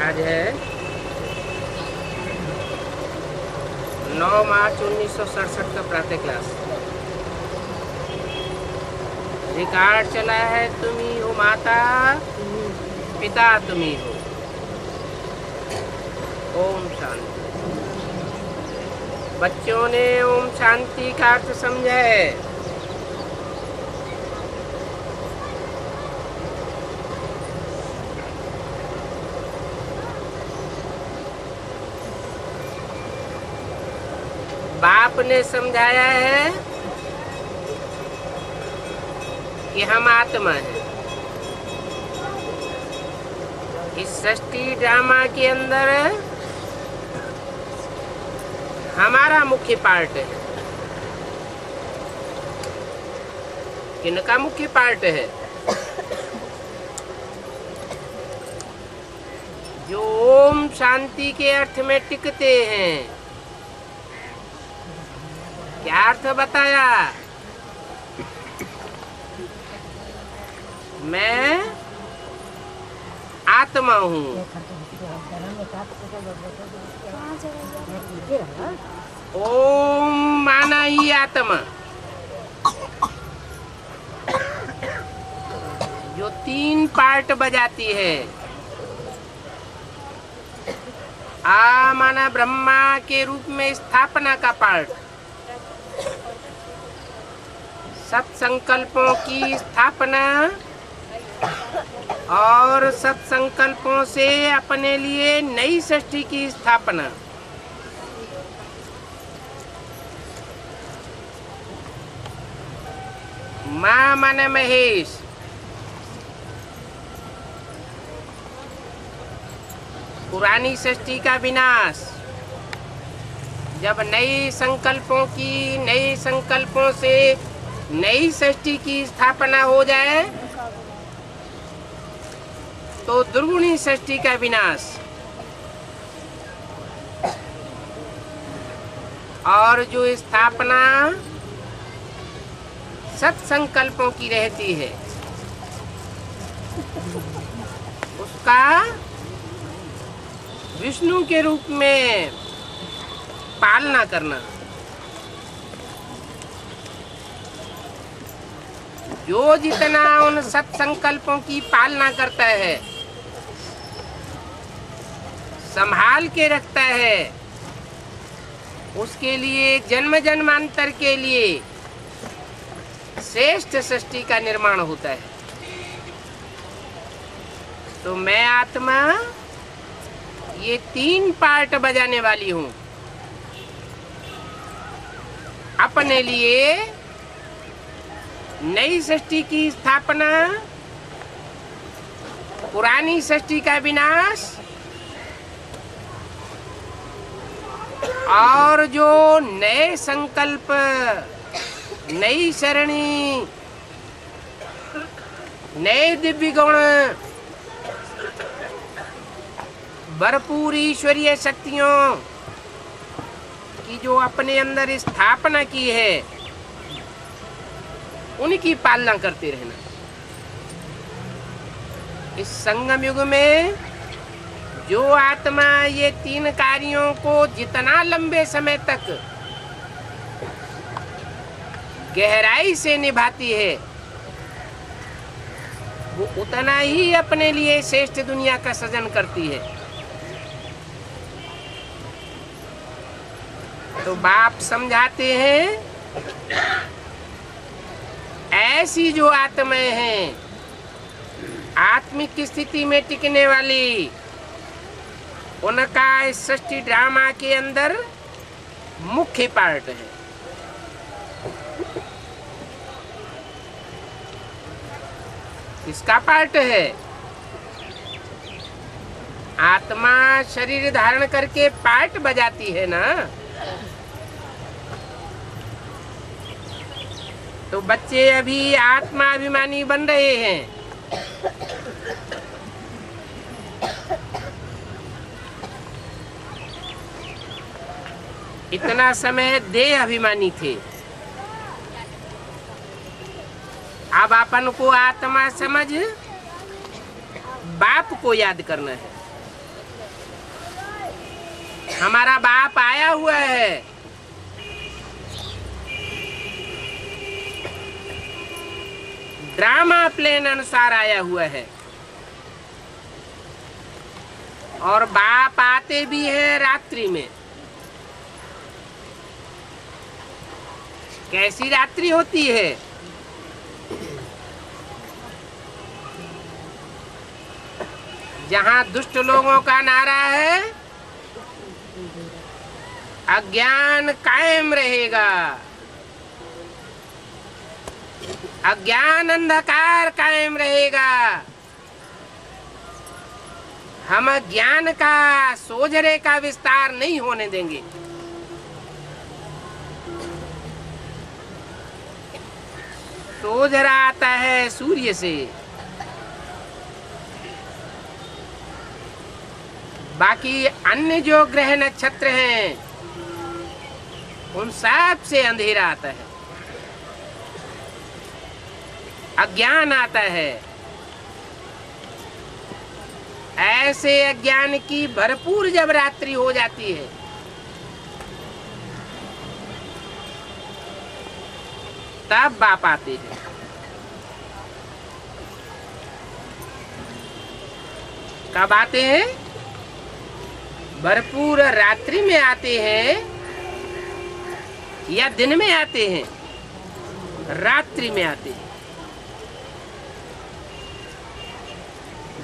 आज है 9 मार्च 1967 का प्रातः क्लास। रिकॉर्ड चला है तुम ही हो माता, पिता तुम ही हो। ओम शांति। बच्चों ने ओम शांति का अर्थ समझा है? बाप ने समझाया है कि हम आत्मा हैं। इस सृष्टि ड्रामा के अंदर हमारा मुख्य पार्ट है। किनका मुख्य पार्ट है? जो ओम शांति के अर्थ में टिकते हैं। क्या अर्थ बताया? मैं आत्मा हूँ। ओम माना ही आत्मा, जो 3 पार्ट बजाती है। आ माना ब्रह्मा के रूप में स्थापना का पार्ट, सत्संकल्पों की स्थापना और सत्संकल्पों से अपने लिए नई सृष्टि की स्थापना। माँ माने महेश, पुरानी सृष्टि का विनाश। जब नई संकल्पों से नई सृष्टि की स्थापना हो जाए तो दुर्गुणी सृष्टि का विनाश। और जो स्थापना सत्संकल्पों की रहती है उसका विष्णु के रूप में पालना करना। जो जितना उन सत्संकल्पों की पालना करता है, संभाल के रखता है, उसके लिए जन्म जन्मांतर के लिए श्रेष्ठ सृष्टि का निर्माण होता है। तो मैं आत्मा ये 3 पार्ट बजाने वाली हूँ। अपने लिए नई सृष्टि की स्थापना, पुरानी सृष्टि का विनाश और जो नए संकल्प, नई सरणी, नए दिव्य गुण, भरपूर ईश्वरीय शक्तियों की जो अपने अंदर स्थापना की है, उनकी पालना करते रहना। इस संगम युग में जो आत्मा ये 3 कार्यों को जितना लंबे समय तक गहराई से निभाती है, वो उतना ही अपने लिए श्रेष्ठ दुनिया का सृजन करती है। तो बाप समझाते हैं ऐसी जो आत्माएं हैं, आत्मिक स्थिति में टिकने वाली, उनका इस सृष्टि ड्रामा के अंदर मुख्य पार्ट है। किसका पार्ट है? आत्मा शरीर धारण करके पार्ट बजाती है ना। तो बच्चे अभी आत्मा अभिमानी बन रहे हैं। इतना समय देह अभिमानी थे, अब अपन को आत्मा समझ बाप को याद करना है। हमारा बाप आया हुआ है। ड्रामा प्लान अनुसार आया हुआ है और बाप आते भी हैं रात्रि में। कैसी रात्रि होती है? जहां दुष्ट लोगों का नारा है, अज्ञान कायम रहेगा, अज्ञान अंधकार कायम रहेगा। हम ज्ञान का सोजरे का विस्तार नहीं होने देंगे। सोजरा आता है सूर्य से, बाकी अन्य जो ग्रह नक्षत्र हैं उन सब से अंधेरा आता है, अज्ञान आता है। ऐसे अज्ञान की भरपूर जब रात्रि हो जाती है तब बाप आते हैं। कब आते हैं? भरपूर रात्रि में आते हैं या दिन में आते हैं? रात्रि में आते हैं।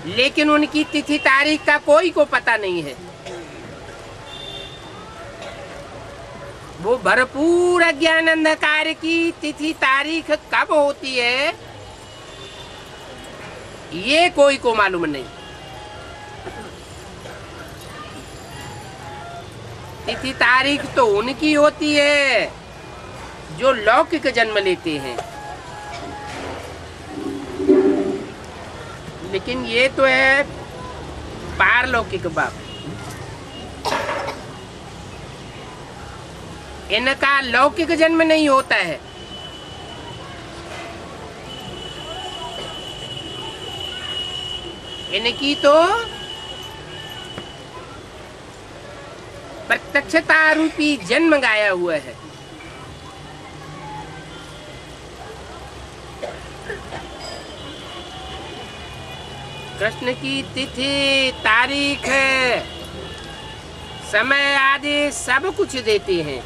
लेकिन उनकी तिथि तारीख का कोई को पता नहीं है। वो भरपूर अज्ञान अंधकार की तिथि तारीख कब होती है ये कोई को मालूम नहीं। तिथि तारीख तो उनकी होती है जो लौकिक जन्म लेते हैं, लेकिन ये तो है पारलौकिक बाप। इनका लौकिक जन्म नहीं होता है। इनकी तो प्रत्यक्षता रूपी जन्म गाया हुआ है। कृष्ण की तिथि तारीख समय आदि सब कुछ देते हैं,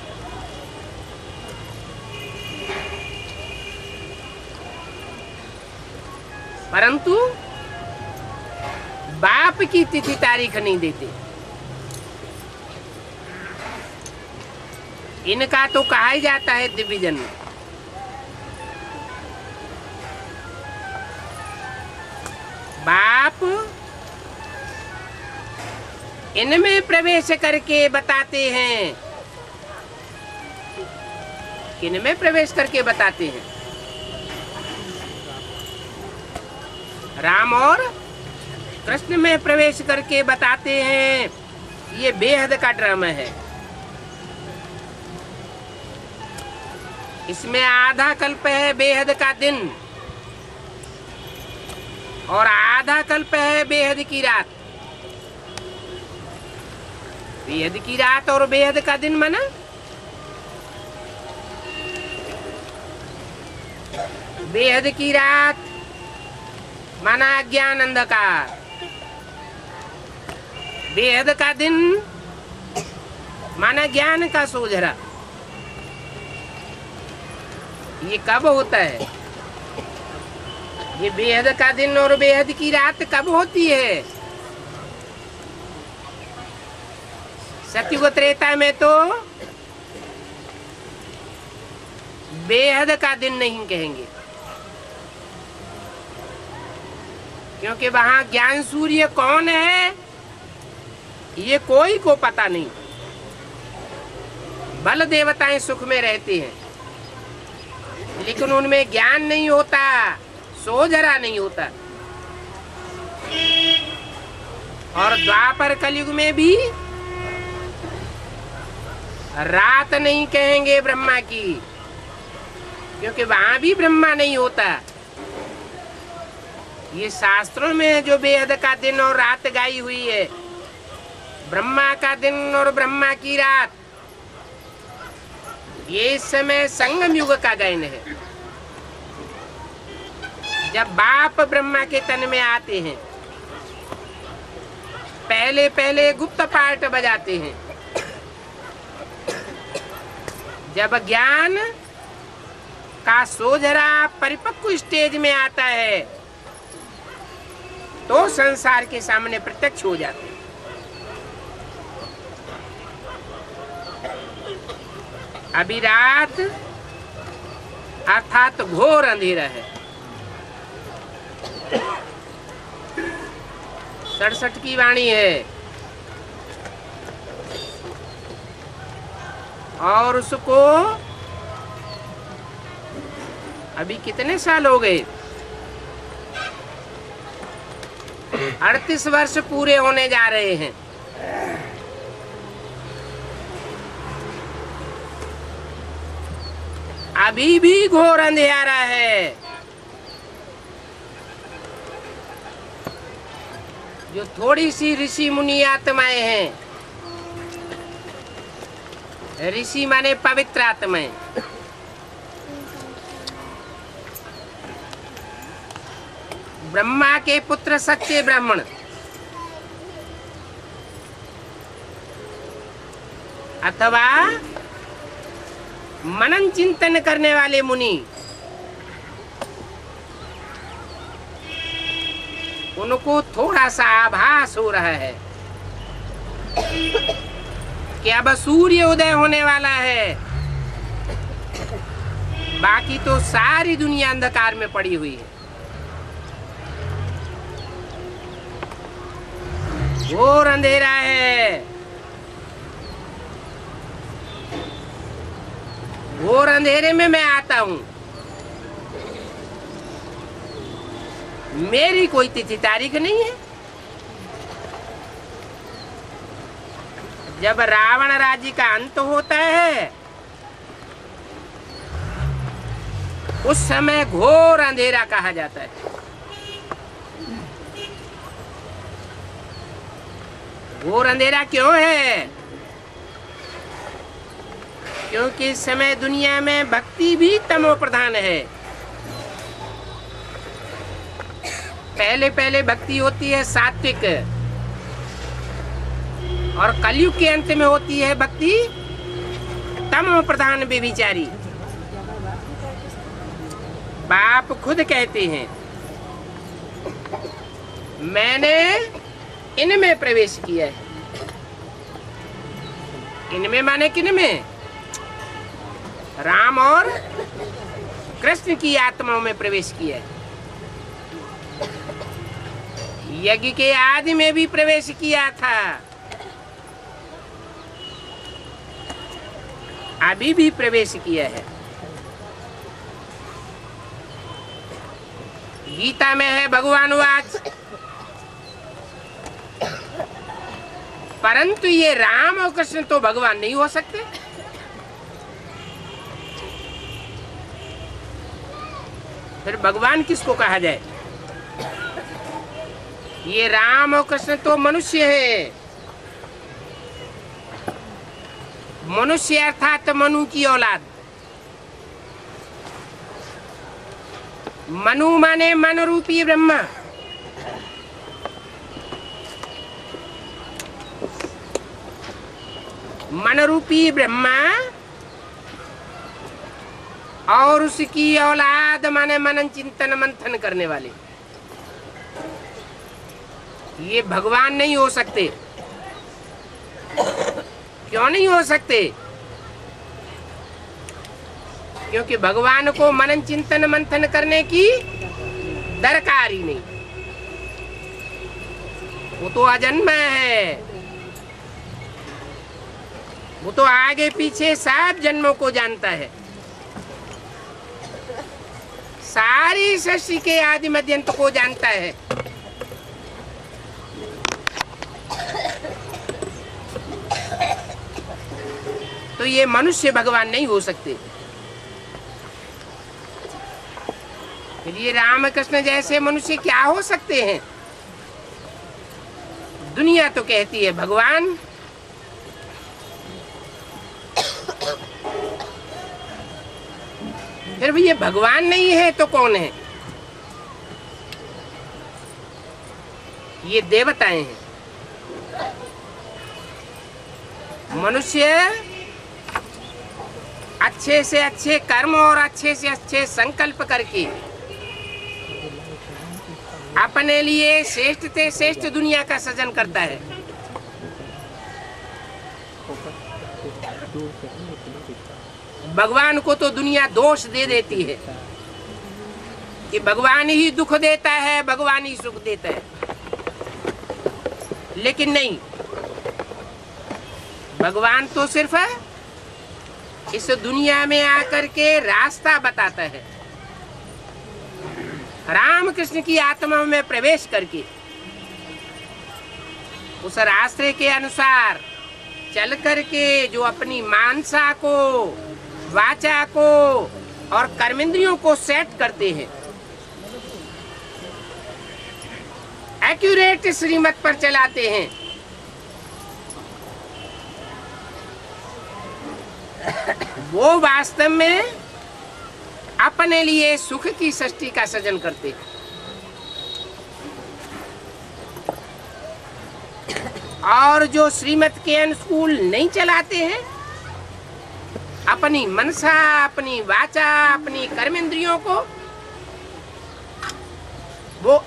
परंतु बाप की तिथि तारीख नहीं देते। इनका तो कहा ही जाता है दिव्य जन्म। बाप इनमें प्रवेश करके बताते हैं। किनमें प्रवेश करके बताते हैं? राम और कृष्ण में प्रवेश करके बताते हैं। ये बेहद का ड्रामा है। इसमें आधा कल्प है बेहद का दिन और आधा कल्प है बेहद की रात। बेहद की रात और बेहद का दिन माना बेहद की रात माना अज्ञान अंधकार, बेहद का दिन माना ज्ञान का सोझरा। ये कब होता है? ये बेहद का दिन और बेहद की रात कब होती है? सतयुग त्रेता में तो बेहद का दिन नहीं कहेंगे, क्योंकि वहां ज्ञान सूर्य कौन है ये कोई को पता नहीं। बल देवताएं सुख में रहते हैं लेकिन उनमें ज्ञान नहीं होता, सोझरा नहीं होता। और द्वापर कलयुग में भी रात नहीं कहेंगे ब्रह्मा की, क्योंकि वहां भी ब्रह्मा नहीं होता। ये शास्त्रों में जो बेहद का दिन और रात गाई हुई है ब्रह्मा का दिन और ब्रह्मा की रात, ये समय संगम युग का गायन है। जब बाप ब्रह्मा के तन में आते हैं, पहले पहले गुप्त पाठ बजाते हैं। जब ज्ञान का सोझरा परिपक्व स्टेज में आता है, तो संसार के सामने प्रत्यक्ष हो जाते हैं। अभी रात अर्थात घोर अंधेरा है। 67 की वाणी है, और उसको अभी कितने साल हो गए? 38 वर्ष पूरे होने जा रहे हैं। अभी भी घोर अंधेरा है। जो थोड़ी सी ऋषि मुनि आत्माएं हैं, ऋषि माने पवित्र आत्माएं, ब्रह्मा के पुत्र सच्चे ब्राह्मण, अथवा मनन चिंतन करने वाले मुनि, उनको थोड़ा सा आभास हो रहा है कि अब सूर्य उदय होने वाला है। बाकी तो सारी दुनिया अंधकार में पड़ी हुई है। घोर अंधेरा है। घोर अंधेरे में मैं आता हूं। मेरी कोई तिथि तारीख नहीं है। जब रावण राज्य का अंत होता है, उस समय घोर अंधेरा कहा जाता है। घोर अंधेरा क्यों है? क्योंकि इस समय दुनिया में भक्ति भी तमो प्रधान है। पहले पहले भक्ति होती है सात्विक, और कलयुग के अंत में होती है भक्ति तमो प्रधान व्यभिचारी। बाप खुद कहते हैं, मैंने इनमें प्रवेश किया है। इनमें माने किनमें? राम और कृष्ण की आत्माओं में प्रवेश किया है। यज्ञ के आदि में भी प्रवेश किया था, अभी भी प्रवेश किया है। गीता में है भगवान वाच, परंतु ये राम और कृष्ण तो भगवान नहीं हो सकते। फिर भगवान किसको कहा जाए? ये राम और कृष्ण तो मनुष्य है। मनुष्य अर्थात मनु की औलाद। मनु माने मन रूपी ब्रह्मा। मन रूपी ब्रह्मा और उसकी औलाद माने मनन चिंतन मंथन करने वाले। ये भगवान नहीं हो सकते। क्यों नहीं हो सकते? क्योंकि भगवान को मनन चिंतन मंथन करने की दरकार ही नहीं। वो तो अजन्मा है। वो तो आगे पीछे सब जन्मों को जानता है। सारी सृष्टि के आदि मध्यंत को जानता है। तो ये मनुष्य भगवान नहीं हो सकते। फिर ये रामकृष्ण जैसे मनुष्य क्या हो सकते हैं? दुनिया तो कहती है भगवान, फिर भी ये भगवान नहीं है तो कौन है? ये देवताएं हैं। मनुष्य अच्छे से अच्छे कर्म और अच्छे से अच्छे संकल्प करके अपने लिए श्रेष्ठ से श्रेष्ठ दुनिया का सृजन करता है। भगवान को तो दुनिया दोष दे देती है कि भगवान ही दुख देता है, भगवान ही सुख देता है, लेकिन नहीं, भगवान तो सिर्फ इस दुनिया में आकर के रास्ता बताता है। राम कृष्ण की आत्मा में प्रवेश करके उस रास्ते के अनुसार चल करके जो अपनी मानसा को, वाचा को और कर्मेंद्रियों को सेट करते हैं, एक्यूरेट श्रीमत पर चलाते हैं, वो वास्तव में अपने लिए सुख की सृष्टि का सृजन करते हैं। और जो श्रीमत के अनुकूल नहीं चलाते हैं, अपनी मनसा, अपनी वाचा, अपनी कर्मेंद्रियों को, वो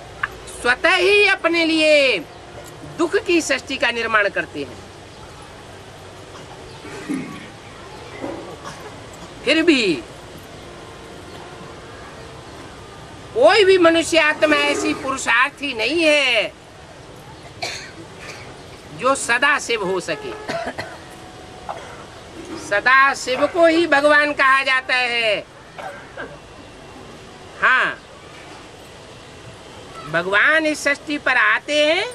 स्वतः ही अपने लिए दुख की सृष्टि का निर्माण करते हैं। फिर भी कोई भी मनुष्य आत्मा ऐसी पुरुषार्थी नहीं है जो सदा शिव हो सके। सदा शिव को ही भगवान कहा जाता है। हाँ, भगवान इस सृष्टि पर आते हैं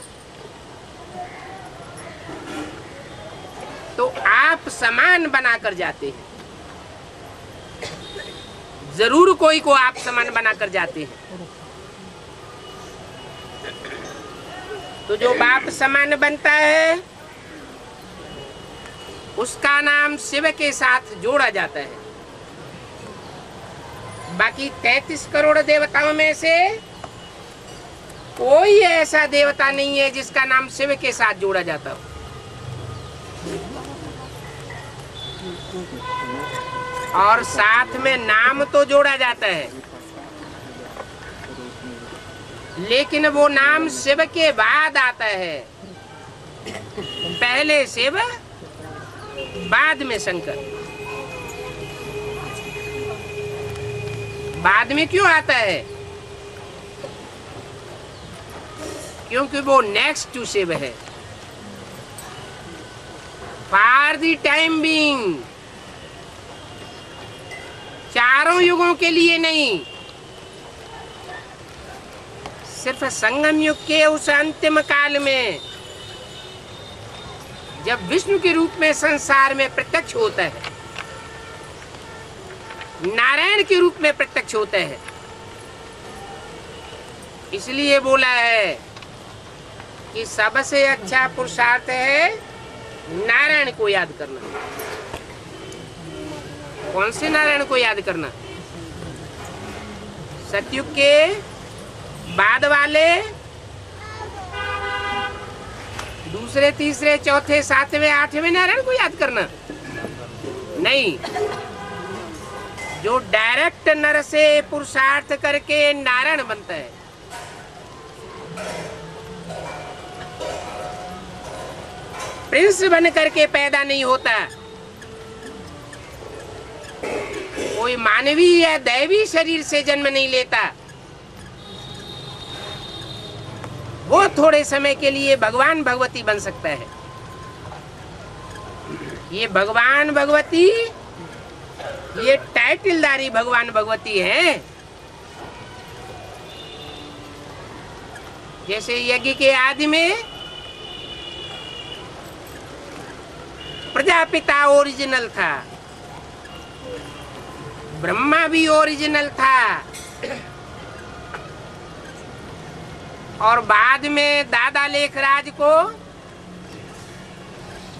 तो आप समान बनाकर जाते हैं। जरूर कोई को आप समान बनाकर जाते हैं। तो जो बाप समान बनता है उसका नाम शिव के साथ जोड़ा जाता है। बाकी 33 करोड़ देवताओं में से कोई ऐसा देवता नहीं है जिसका नाम शिव के साथ जोड़ा जाता हो। और साथ में नाम तो जोड़ा जाता है, लेकिन वो नाम शिव के बाद आता है। पहले शिव, बाद में शंकर। बाद में क्यों आता है? क्योंकि वो नेक्स्ट टू शिव है। फॉर द टाइम बीइंग, चारों युगों के लिए नहीं, सिर्फ संगम युग के उस अंतिम काल में जब विष्णु के रूप में संसार में प्रत्यक्ष होता है, नारायण के रूप में प्रत्यक्ष होता है। इसलिए बोला है कि सबसे अच्छा पुरुषार्थ है नारायण को याद करना। कौन से नारायण को याद करना? सतयुग के बाद वाले, दूसरे, तीसरे, चौथे, सातवें, आठवें नारायण को याद करना नहीं। जो डायरेक्ट नर से पुरुषार्थ करके नारायण बनता है, प्रिंस बन करके पैदा नहीं होता। कोई मानवीय या दैवी शरीर से जन्म नहीं लेता। वो थोड़े समय के लिए भगवान भगवती बन सकता है। ये भगवान भगवती, ये टाइटलदारी भगवान भगवती है। जैसे यज्ञ के आदि में प्रजापिता ओरिजिनल था, ब्रह्मा भी ओरिजिनल था, और बाद में दादा लेखराज को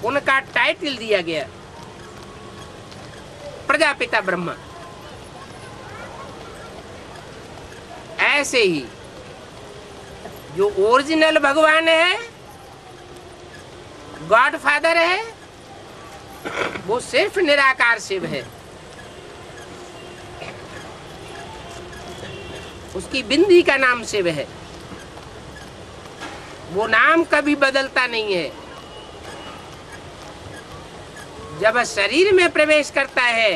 उनका टाइटल दिया गया प्रजापिता ब्रह्मा। ऐसे ही जो ओरिजिनल भगवान है, गॉड फादर है, वो सिर्फ निराकार शिव है। उसकी बिंदी का नाम शिव है। वो नाम कभी बदलता नहीं है। जब शरीर में प्रवेश करता है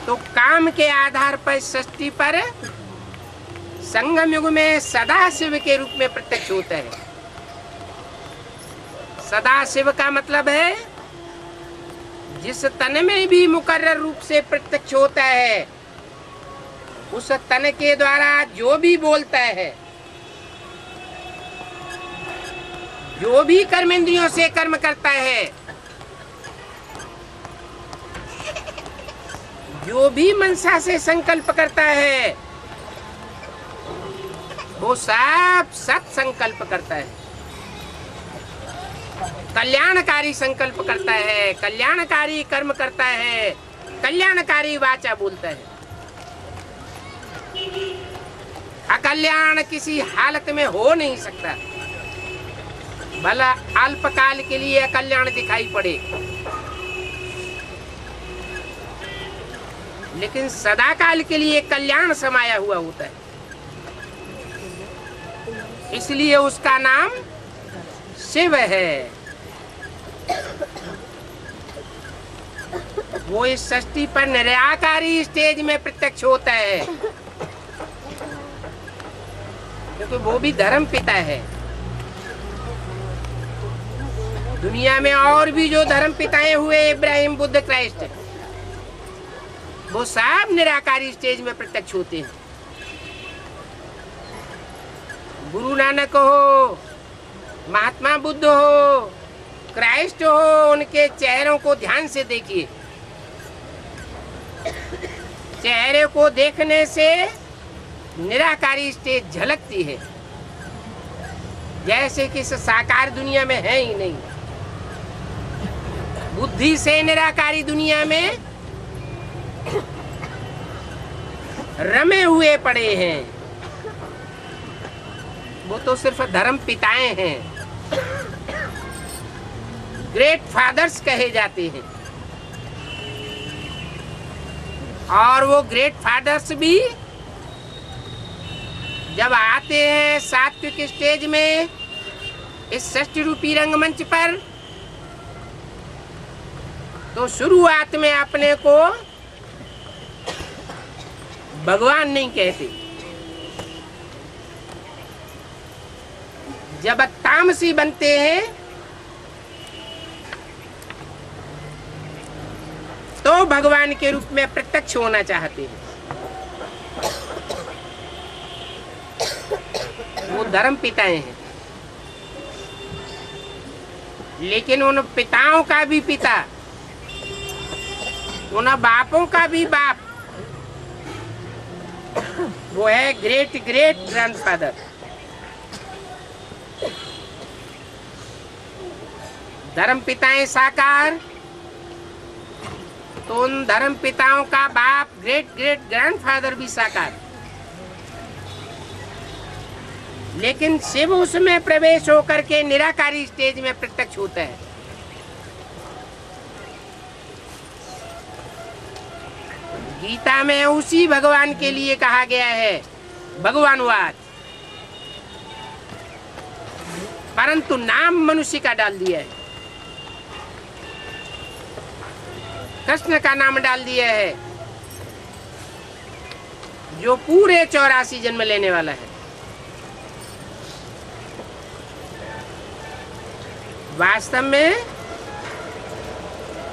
तो काम के आधार पर सृष्टि पर संगम युग में सदाशिव के रूप में प्रत्यक्ष होता है। सदाशिव का मतलब है जिस तन में भी मुकर्रर रूप से प्रत्यक्ष होता है, उस तन के द्वारा जो भी बोलता है, जो भी कर्मेंद्रियों से कर्म करता है, जो भी मनसा से संकल्प करता है, वो सब सत संकल्प करता है, कल्याणकारी संकल्प करता है, कल्याणकारी कर्म करता है, कल्याणकारी वाचा बोलता है। अकल्याण किसी हालत में हो नहीं सकता। भला अल्पकाल के लिए कल्याण दिखाई पड़े, लेकिन सदाकाल के लिए कल्याण समाया हुआ होता है। इसलिए उसका नाम शिव है। वो इस सृष्टि पर निराकारी स्टेज में प्रत्यक्ष होता है, क्योंकि वो भी धर्म पिता है। दुनिया में और भी जो धर्म पिताएं हुए, इब्राहिम, बुद्ध, क्राइस्ट, वो सब निराकारी स्टेज में प्रत्यक्ष होते हैं। गुरु नानक हो, महात्मा बुद्ध हो, क्राइस्ट हो, उनके चेहरों को ध्यान से देखिए। चेहरे को देखने से निराकारी स्टेज झलकती है, जैसे कि इस साकार दुनिया में है ही नहीं। बुद्धि से निराकारी दुनिया में रमे हुए पड़े हैं। वो तो सिर्फ धर्म पिताएं हैं, ग्रेट फादर्स कहे जाते हैं। और वो ग्रेट फादर्स भी जब आते हैं सात्विक स्टेज में, इस सृष्टि रूपी रंगमंच पर, तो शुरुआत में अपने को भगवान नहीं कहते। जब तामसी बनते हैं तो भगवान के रूप में प्रत्यक्ष होना चाहते हैं। वो धर्म पिताएं हैं, लेकिन उन पिताओं का भी पिता, उन बापों का भी बाप, वो है ग्रेट ग्रेट ग्रैंडफादर। धर्म पिताएं साकार, तो उन धर्म पिताओं का बाप ग्रेट ग्रेट ग्रैंडफादर भी साकार। लेकिन शिव उसमें प्रवेश होकर के निराकारी स्टेज में प्रत्यक्ष होता है। गीता में उसी भगवान के लिए कहा गया है भगवानवाद, परंतु नाम मनुष्य का डाल दिया है, कृष्ण का नाम डाल दिया है, जो पूरे 84 जन्म लेने वाला है। वास्तव में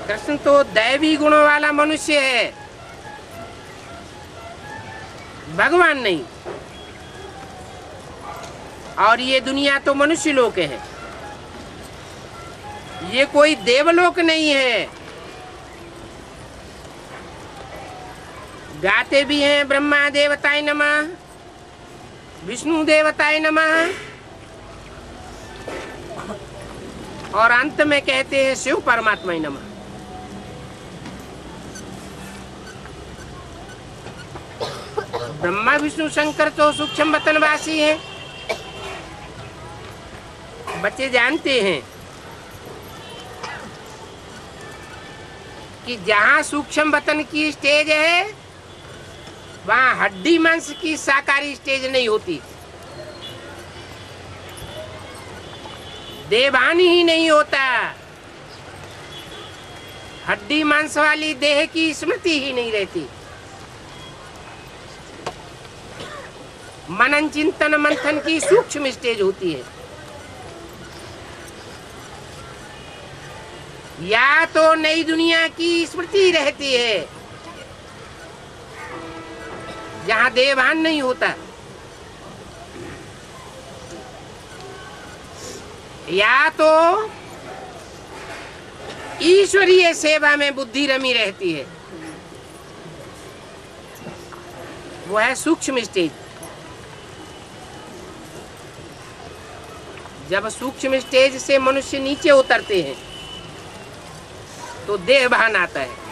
कृष्ण तो दैवी गुणों वाला मनुष्य है, भगवान नहीं। और ये दुनिया तो मनुष्य लोक है, ये कोई देवलोक नहीं है। गाते भी हैं ब्रह्मा देवताय नमः, विष्णु देवताय नमः, और अंत में कहते हैं शिव परमात्मा ही नमः। ब्रह्मा विष्णु शंकर तो सूक्ष्म वतनवासी हैं। बच्चे जानते हैं कि जहां सूक्ष्म वतन की स्टेज है वहां हड्डी मांस की साकारी स्टेज नहीं होती, देवान ही नहीं होता, हड्डी मांस वाली देह की स्मृति ही नहीं रहती। मनन चिंतन मंथन की सूक्ष्म स्टेज होती है। या तो नई दुनिया की स्मृति रहती है जहां देवान नहीं होता, या तो ईश्वरीय सेवा में बुद्धि रमी रहती है, वो है सूक्ष्म स्टेज। जब सूक्ष्म स्टेज से मनुष्य नीचे उतरते हैं तो देह भान आता है,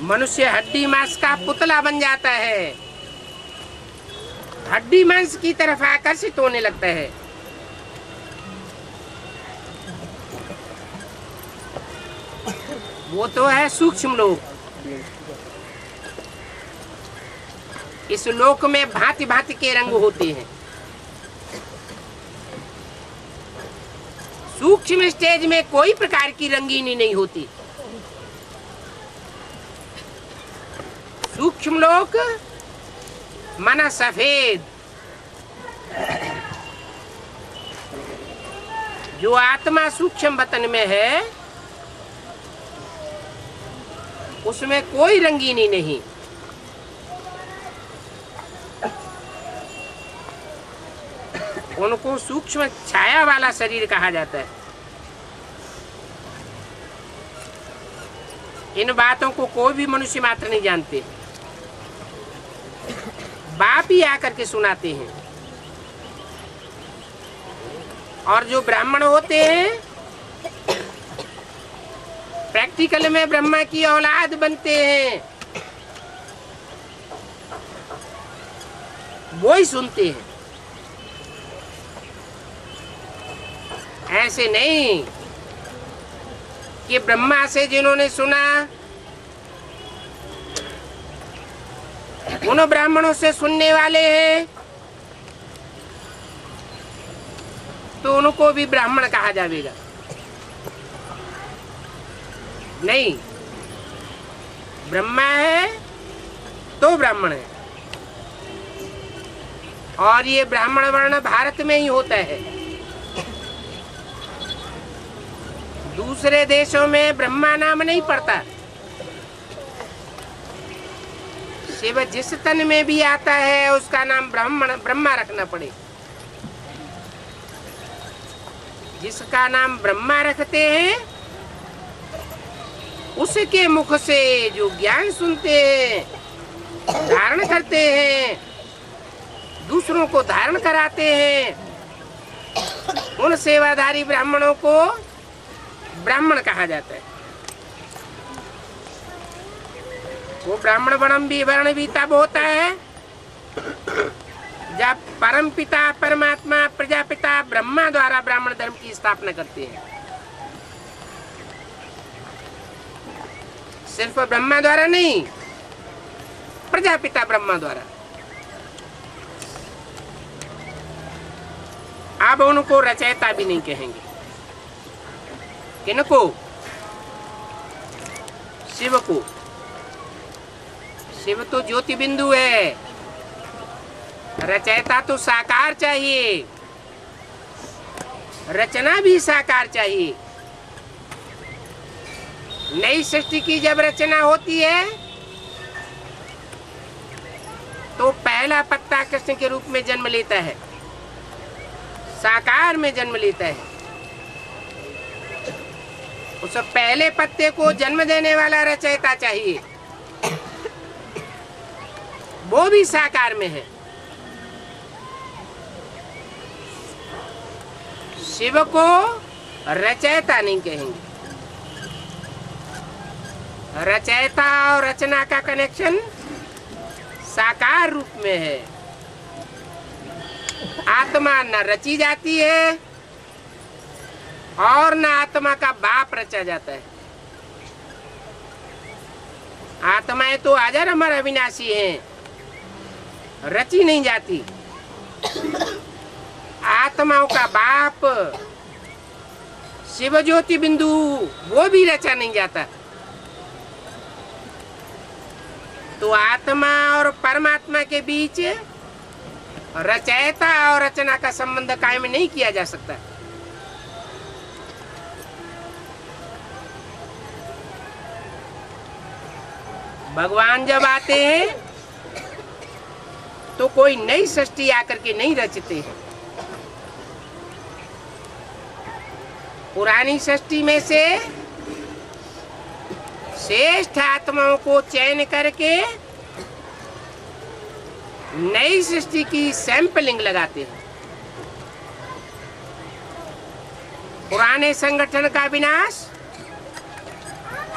मनुष्य हड्डी मांस का पुतला बन जाता है, हड्डी मांस की तरफ आकर्षित होने लगता है। वो तो है सूक्ष्म लोक। इस लोक में भांति भांति के रंग होते हैं। सूक्ष्म स्टेज में कोई प्रकार की रंगीनी नहीं होती। सूक्ष्म लोक माना सफेद, जो आत्मा सूक्ष्म वतन में है उसमें कोई रंगीनी नहीं। उनको सूक्ष्म छाया वाला शरीर कहा जाता है। इन बातों को कोई भी मनुष्य मात्र नहीं जानते, बाप ही आकर के सुनाते हैं। और जो ब्राह्मण होते हैं प्रैक्टिकल में ब्रह्मा की औलाद बनते हैं, वो ही सुनते हैं। ऐसे नहीं कि ब्रह्मा से जिन्होंने सुना उन ब्राह्मणों से सुनने वाले हैं तो उनको भी ब्राह्मण कहा जाएगा। नहीं, ब्रह्मा है तो ब्राह्मण है। और ये ब्राह्मण वर्ण भारत में ही होता है। दूसरे देशों में ब्रह्मा नाम नहीं पड़ता। शिव जिस तन में भी आता है उसका नाम ब्रह्मा रखना पड़े। जिसका नाम ब्रह्मा रखते हैं उसके मुख से जो ज्ञान सुनते हैं, धारण करते हैं, दूसरों को धारण कराते हैं, उन सेवाधारी ब्राह्मणों को ब्राह्मण कहा जाता है। वो ब्राह्मण वर्ण भी तब होता है जब परम पिता परमात्मा प्रजापिता ब्रह्मा द्वारा ब्राह्मण धर्म की स्थापना करते हैं। सिर्फ ब्रह्मा द्वारा नहीं, प्रजापिता ब्रह्मा द्वारा। अब उनको रचयिता भी नहीं कहेंगे। किनको? शिव को। शिव तो ज्योति बिंदु है, रचयिता तो साकार चाहिए, रचना भी साकार चाहिए। नई सृष्टि की जब रचना होती है तो पहला पत्ता कृष्ण के रूप में जन्म लेता है, साकार में जन्म लेता है। उस पहले पत्ते को जन्म देने वाला रचयिता चाहिए, वो भी साकार में है। शिव को रचयिता नहीं कहेंगे। रचयिता और रचना का कनेक्शन साकार रूप में है। आत्मा न रची जाती है और न आत्मा का बाप रचा जाता है। आत्माएं तो अजर अमर अविनाशी हैं, रची नहीं जाती। आत्माओं का बाप शिव ज्योति बिंदु वो भी रचा नहीं जाता। तो आत्मा और परमात्मा के बीच रचयिता और रचना का संबंध कायम नहीं किया जा सकता। भगवान जब आते हैं तो कोई नई सृष्टि आकर के नहीं रचते हैं। पुरानी सृष्टि में से श्रेष्ठ आत्माओं को चयन करके नई सृष्टि की सैंपलिंग लगाते हैं। पुराने संगठन का विनाश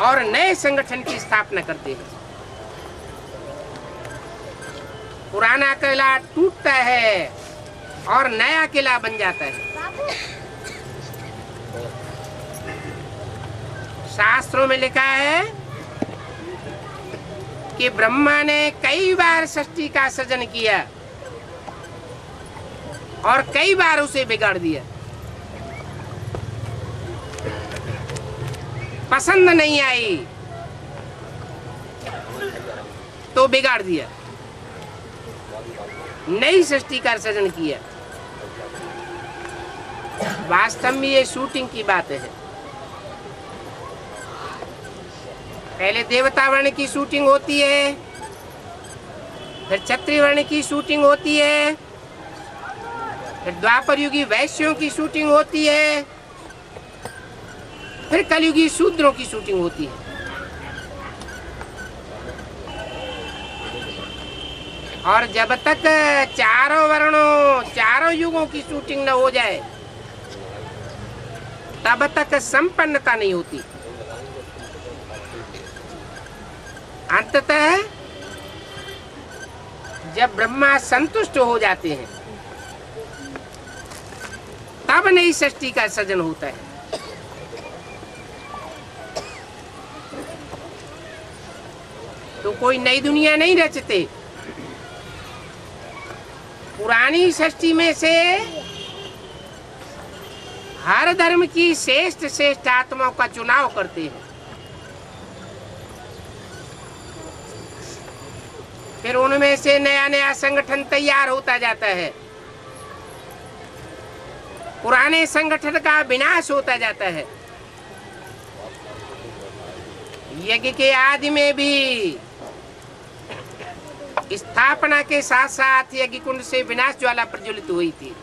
और नए संगठन की स्थापना करते हैं। पुराना किला टूटता है और नया किला बन जाता है। शास्त्रों में लिखा है कि ब्रह्मा ने कई बार सृष्टि का सृजन किया और कई बार उसे बिगाड़ दिया। पसंद नहीं आई तो बिगाड़ दिया, नई सृष्टि का सृजन किया। वास्तव में ये शूटिंग की बात है। पहले देवता वर्ण की शूटिंग होती है, फिर क्षत्रिय वर्ण की शूटिंग होती है, फिर द्वापर युगी वैश्यों की शूटिंग होती है, फिर कलयुगी शूद्रों की शूटिंग होती है। और जब तक चारों वर्णों चारों युगों की शूटिंग न हो जाए तब तक संपन्नता नहीं होती। अंततः जब ब्रह्मा संतुष्ट हो जाते हैं तब नई सृष्टि का सृजन होता है। तो कोई नई दुनिया नहीं रचते। पुरानी सृष्टि में से हर धर्म की श्रेष्ठ श्रेष्ठ आत्माओं का चुनाव करते हैं। फिर उनमें से नया नया संगठन तैयार होता जाता है। पुराने संगठन का विनाश होता जाता है। यज्ञ के आदि में भी स्थापना के साथ साथ यज्ञ कुंड से विनाश ज्वाला प्रज्वलित हुई थी।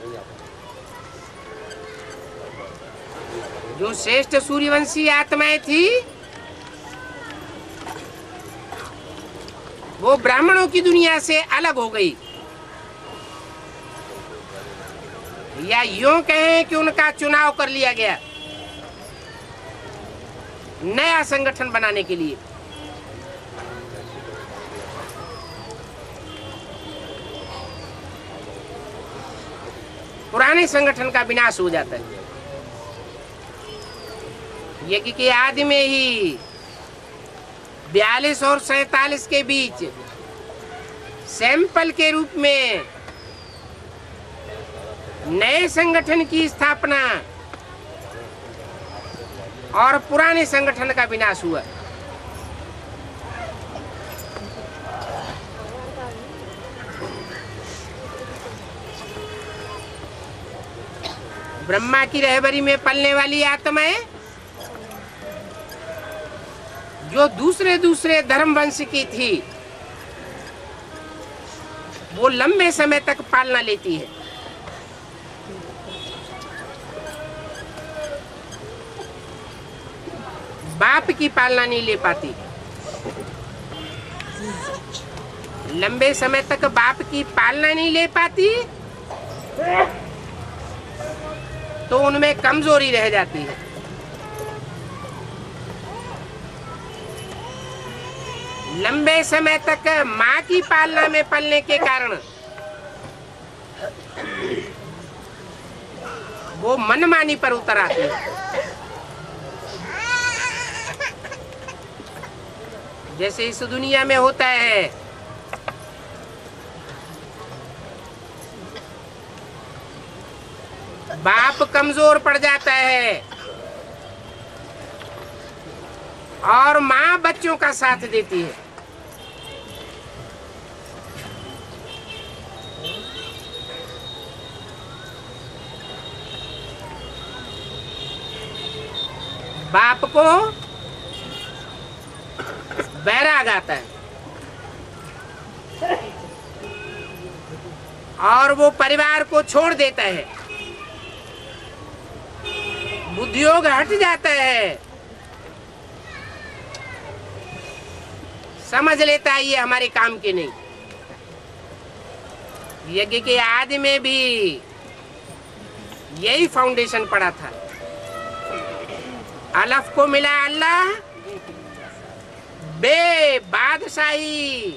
जो श्रेष्ठ सूर्यवंशी आत्माएं थी वो ब्राह्मणों की दुनिया से अलग हो गई, या यूं कहें कि उनका चुनाव कर लिया गया नया संगठन बनाने के लिए। पुराने संगठन का विनाश हो जाता है। यज्ञ के आदि में ही 42 और 47 के बीच सैंपल के रूप में नए संगठन की स्थापना और पुराने संगठन का विनाश हुआ। ब्रह्मा की रहबरी में पलने वाली आत्माएं जो दूसरे दूसरे धर्म वंश की थी वो लंबे समय तक पालना लेती है। बाप की पालना नहीं ले पाती। लंबे समय तक बाप की पालना नहीं ले पाती तो उनमें कमजोरी रह जाती है। लंबे समय तक माँ की पालना में पलने के कारण वो मनमानी पर उतर आती है। जैसे इस दुनिया में होता है, बाप कमजोर पड़ जाता है और माँ बच्चों का साथ देती है। बाप को बैराग आता है और वो परिवार को छोड़ देता है, बुद्धियोग हट जाता है, समझ लेता है ये हमारे काम के नहीं। यज्ञ के आदि में भी यही फाउंडेशन पड़ा था। अलफ को मिला अल्लाह, बे बादशाही,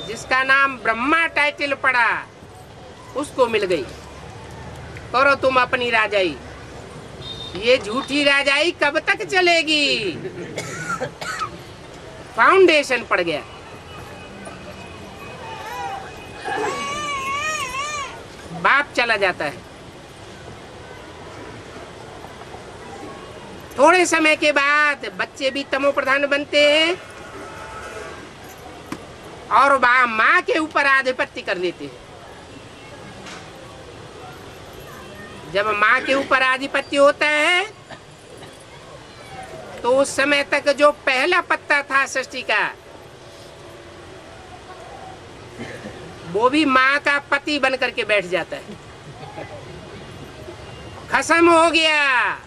जिसका नाम ब्रह्मा टाइटल पड़ा उसको मिल गई। करो तुम अपनी राजाई। ये झूठी राजाई कब तक चलेगी? फाउंडेशन पड़ गया। बाप चला जाता है। थोड़े समय के बाद बच्चे भी तमो प्रधान बनते हैं और माँ के ऊपर आधिपत्य कर लेते हैं। जब माँ के ऊपर आधिपत्य होता है तो उस समय तक जो पहला पत्ता था सृष्टि का, वो भी माँ का पति बन करके बैठ जाता है। खत्म हो गया,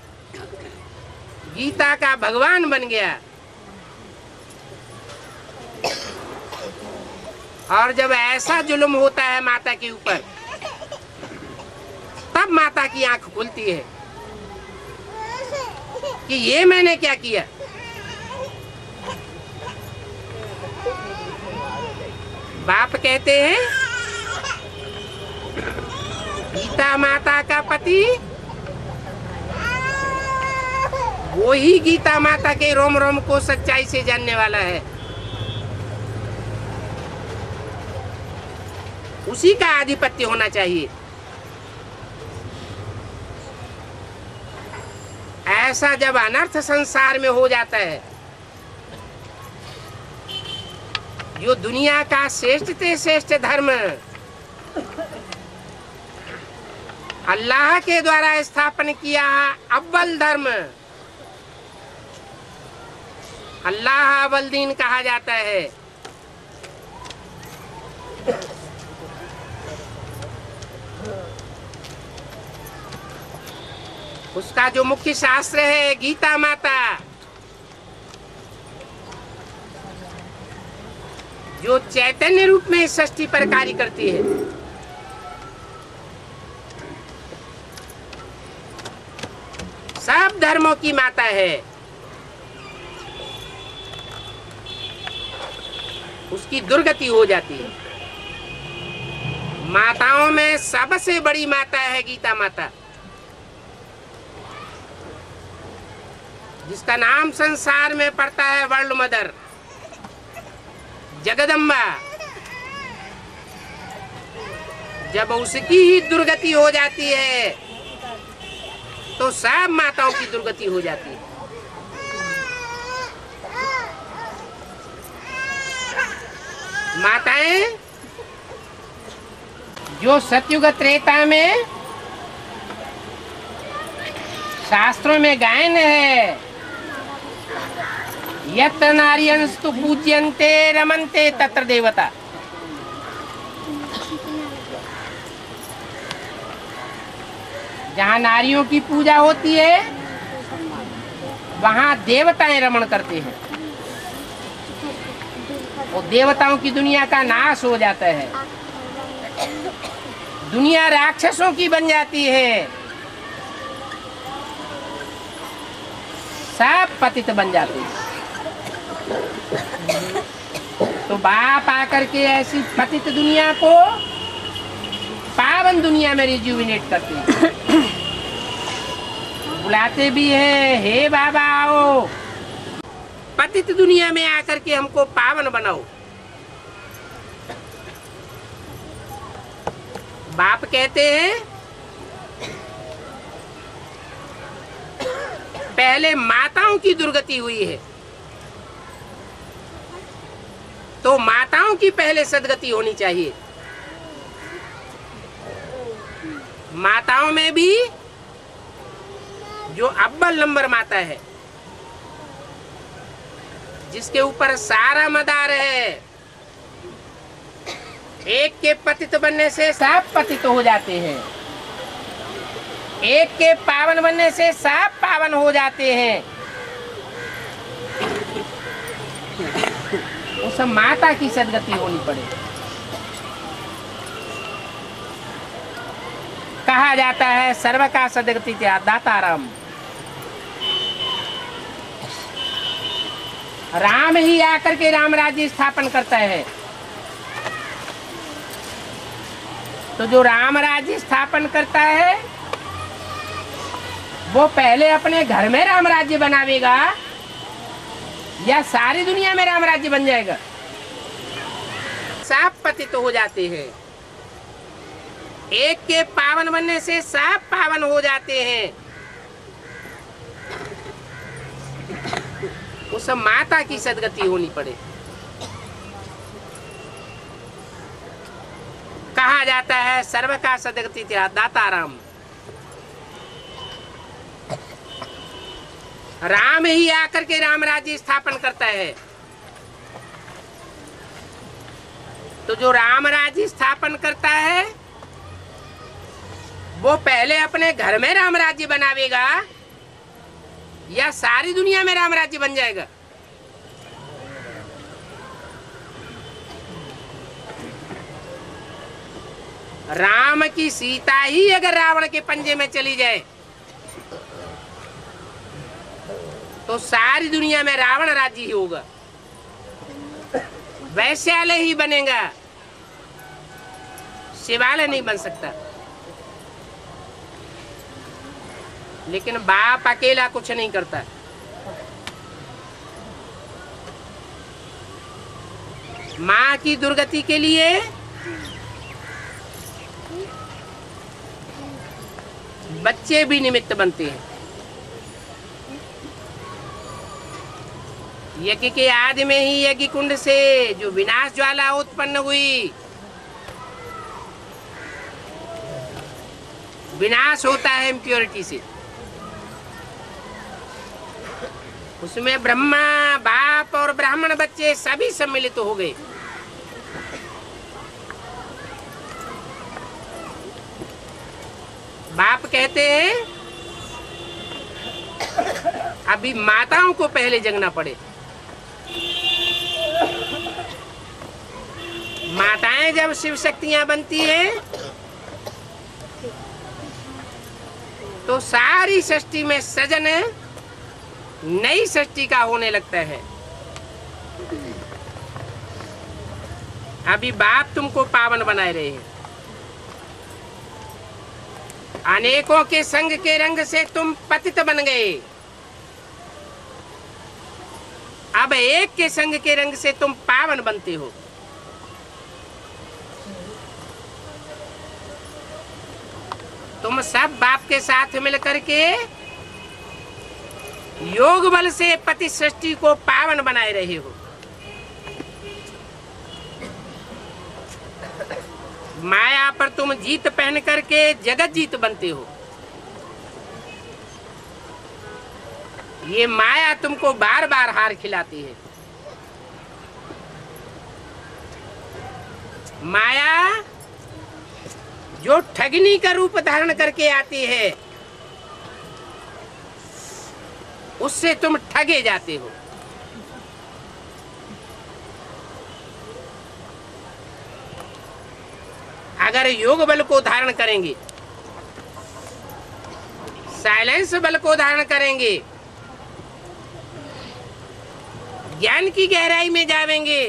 गीता का भगवान बन गया। और जब ऐसा जुल्म होता है माता के ऊपर, तब माता की आंख खुलती है कि ये मैंने क्या किया। बाप कहते हैं गीता माता का पति वो ही गीता माता के रोम रोम को सच्चाई से जानने वाला है। उसी का आधिपत्य होना चाहिए। ऐसा जब अनर्थ संसार में हो जाता है, जो दुनिया का श्रेष्ठ से श्रेष्ठ धर्म अल्लाह के द्वारा स्थापन किया अव्वल धर्म, अल्लाह अव्वल दीन कहा जाता है। उसका जो मुख्य शास्त्र है गीता माता, जो चैतन्य रूप में सृष्टि पर कार्य करती है। सब धर्मों की माता है। उसकी दुर्गति हो जाती है। माताओं में सबसे बड़ी माता है गीता माता, जिसका नाम संसार में पड़ता है वर्ल्ड मदर, जगदम्बा। जब उसकी ही दुर्गति हो जाती है तो सब माताओं की दुर्गति हो जाती है। माताएं जो सतयुग त्रेता में शास्त्रों में गायन है, यत्र नार्यंस्तु पूज्यन्ते रमन्ते तत्र देवता। जहाँ नारियों की पूजा होती है वहाँ देवताएं रमण करते हैं और देवताओं की दुनिया का नाश हो जाता है। दुनिया राक्षसों की बन जाती है। सब पतित बन जाते हैं। तो बाप आकर के ऐसी पतित दुनिया को पावन दुनिया में रिजुविनेट करते हैं। बुलाते भी हैं, हे बाबा आओ, पतित दुनिया में आकर के हमको पावन बनाओ। बाप कहते हैं पहले माताओं की दुर्गति हुई है, तो माताओं की पहले सदगति होनी चाहिए। माताओं में भी जो अव्वल नंबर माता है, जिसके ऊपर सारा मदार है, एक के पतित बनने से सब पतित हो जाते हैं, एक के पावन बनने से सब पावन हो जाते हैं। उस माता की सदगति होनी पड़े। कहा जाता है सर्व का सदगति दाताराम। राम ही आकर के राम राज्य स्थापन करता है। तो जो राम राज्य स्थापन करता है वो पहले अपने घर में राम राज्य बनावेगा या सारी दुनिया में राम राज्य बन जाएगा? सब पतित हो जाते हैं, एक के पावन बनने से सब पावन हो जाते हैं। उस माता की सदगति होनी पड़े। कहा जाता है सर्व का सदगति दाताराम। राम ही आकर के राम राज्य स्थापन करता है। तो जो राम राज्य स्थापन करता है वो पहले अपने घर में राम राज्य बनावेगा या सारी दुनिया में राम राज्य बन जाएगा? राम की सीता ही अगर रावण के पंजे में चली जाए तो सारी दुनिया में रावण राज्य ही होगा, वैश्यालय ही बनेगा, शिवालय नहीं बन सकता। लेकिन बाप अकेला कुछ नहीं करता। माँ की दुर्गति के लिए बच्चे भी निमित्त बनते हैं। यज्ञ के आदि में ही यज्ञ कुंड से जो विनाश ज्वाला उत्पन्न हुई, विनाश होता है इम्प्योरिटी से। उसमें ब्रह्मा, बाप और ब्राह्मण बच्चे सभी सम्मिलित हो गए। बाप कहते हैं अभी माताओं को पहले जगना पड़े। माताएं जब शिव शक्तियां बनती हैं तो सारी सृष्टि में सृजन नई सृष्टि का होने लगता है। अभी बाप तुमको पावन बनाए रहे हैं। अनेकों के संग के रंग से तुम पतित बन गए, अब एक के संग के रंग से तुम पावन बनते हो। तुम सब बाप के साथ मिलकर के योग बल से पति सृष्टि को पावन बनाए रहे हो। माया पर तुम जीत पहन करके जगत जीत बनते हो। ये माया तुमको बार बार हार खिलाती है। माया जो ठगनी का रूप धारण करके आती है उससे तुम ठगे जाते हो। अगर योग बल को धारण करेंगे, साइलेंस बल को धारण करेंगे, ज्ञान की गहराई में जावेंगे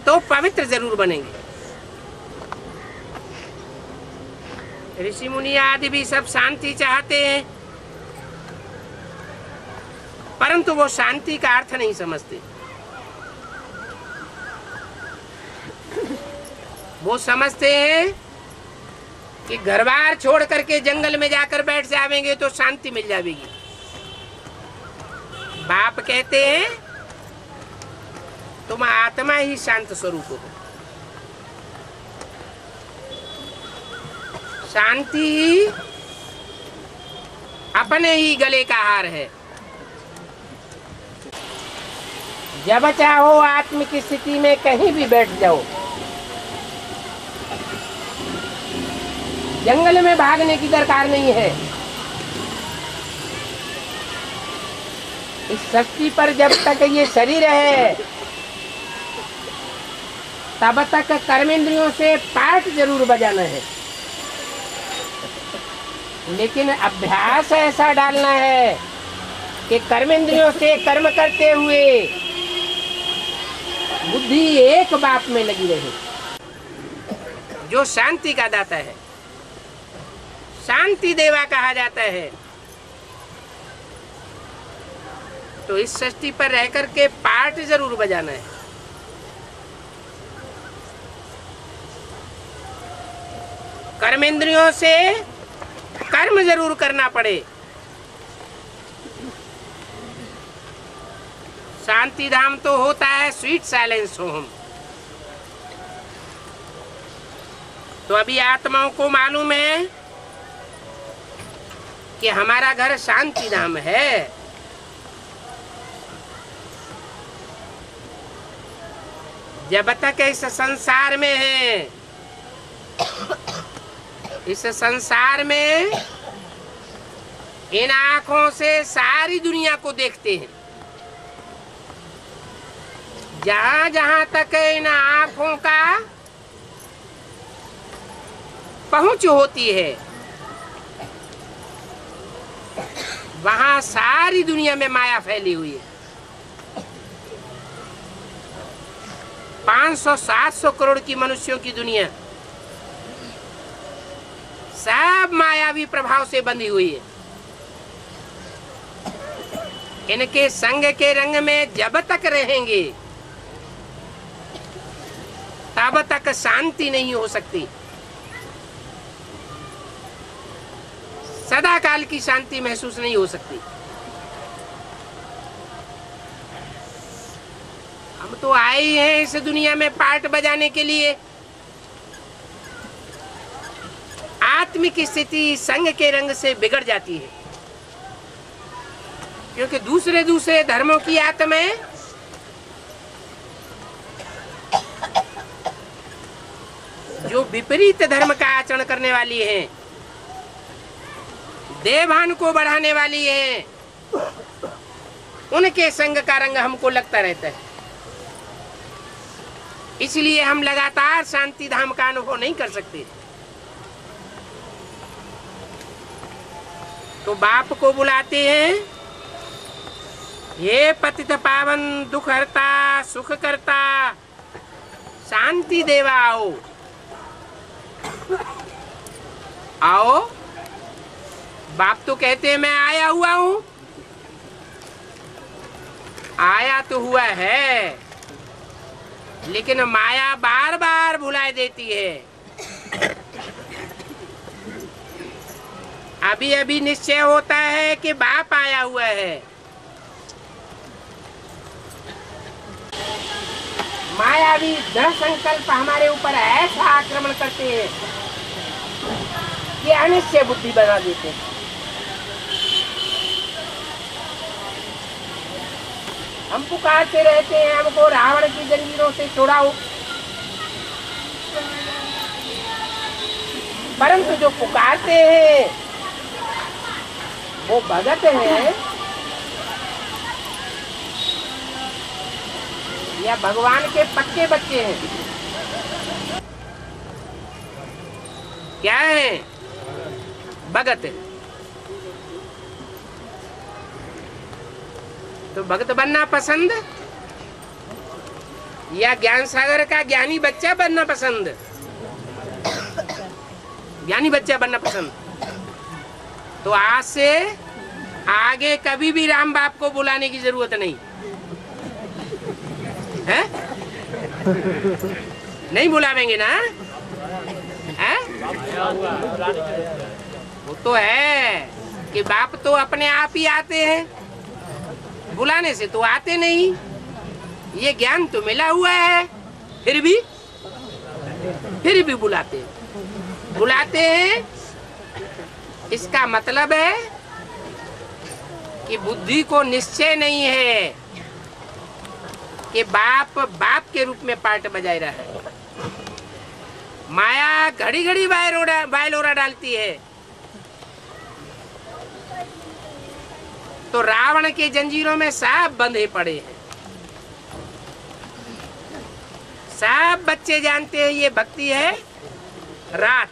तो पवित्र जरूर बनेंगे। ऋषि मुनि आदि भी सब शांति चाहते हैं, परंतु वो शांति का अर्थ नहीं समझते। वो समझते हैं कि घर बार छोड़ करके जंगल में जाकर बैठ जावेंगे तो शांति मिल जाएगी। बाप कहते हैं तुम आत्मा ही शांत स्वरूप हो। शांति अपने ही गले का हार है। जब चाहो आत्मिक स्थिति में कहीं भी बैठ जाओ, जंगल में भागने की दरकार नहीं है। इस सृष्टि पर जब तक ये शरीर है तब तक कर्मेंद्रियों से पाठ जरूर बजाना है, लेकिन अभ्यास ऐसा डालना है कि कर्मेंद्रियों से कर्म करते हुए बुद्धि एक बात में लगी रहे। जो शांति का दाता है, शांति देवा कहा जाता है, तो इस सृष्टि पर रह करके पाठ जरूर बजाना है। कर्मेंद्रियों से कर्म जरूर करना पड़े। शांति धाम तो होता है स्वीट साइलेंस होम। तो अभी आत्माओं को मालूम है कि हमारा घर शांति धाम है। जब तक इस संसार में है, इस संसार में इन आंखों से सारी दुनिया को देखते हैं। जहां जहां तक इन आंखों का पहुंच होती है, वहां सारी दुनिया में माया फैली हुई है। 500-700 करोड़ की मनुष्यों की दुनिया सब मायावी प्रभाव से बंधी हुई है। इनके संग के रंग में जब तक रहेंगे तब तक शांति नहीं हो सकती। सदा काल की शांति महसूस नहीं हो सकती। हम तो आए ही हैं इस दुनिया में पाठ बजाने के लिए। आत्मिक स्थिति संग के रंग से बिगड़ जाती है, क्योंकि दूसरे दूसरे धर्मों की आत्माएं जो विपरीत धर्म का आचरण करने वाली हैं, देवान को बढ़ाने वाली हैं, उनके संग का रंग हमको लगता रहता है। इसलिए हम लगातार शांति धाम का अनुभव नहीं कर सकते। तो बाप को बुलाते हैं, हे पतित पावन दुख हरता सुख करता शांति देवा आओ। आओ। बाप तो कहते हैं मैं आया हुआ हूं। आया तो हुआ है, लेकिन माया बार बार भुला देती है। अभी अभी निश्चय होता है कि बाप आया हुआ है। मायावी दृढ़ संकल्प हमारे ऊपर ऐसा आक्रमण करते हैं कि अनिश्चय बुद्धि बना देते हैं। हम पुकारते रहते हैं, हमको रावण की जंजीरों से छुड़ाओ, परंतु जो पुकारते हैं वो भगत है या भगवान के पक्के बच्चे हैं? क्या है? भगत। तो भक्त बनना पसंद या ज्ञान सागर का ज्ञानी बच्चा बनना पसंद? ज्ञानी बच्चा बनना पसंद। तो आज से आगे कभी भी राम बाप को बुलाने की जरूरत नहीं है? नहीं बुलावेंगे ना? है? वो तो है कि बाप तो अपने आप ही आते हैं, बुलाने से तो आते नहीं। ये ज्ञान तो मिला हुआ है, फिर भी बुलाते हैं। इसका मतलब है कि बुद्धि को निश्चय नहीं है कि बाप के रूप में पार्ट बजाय रहा है। माया घड़ी घड़ी बायलोरा डालती है। तो रावण के जंजीरों में सब बंधे पड़े हैं। सब बच्चे जानते हैं ये भक्ति है रात।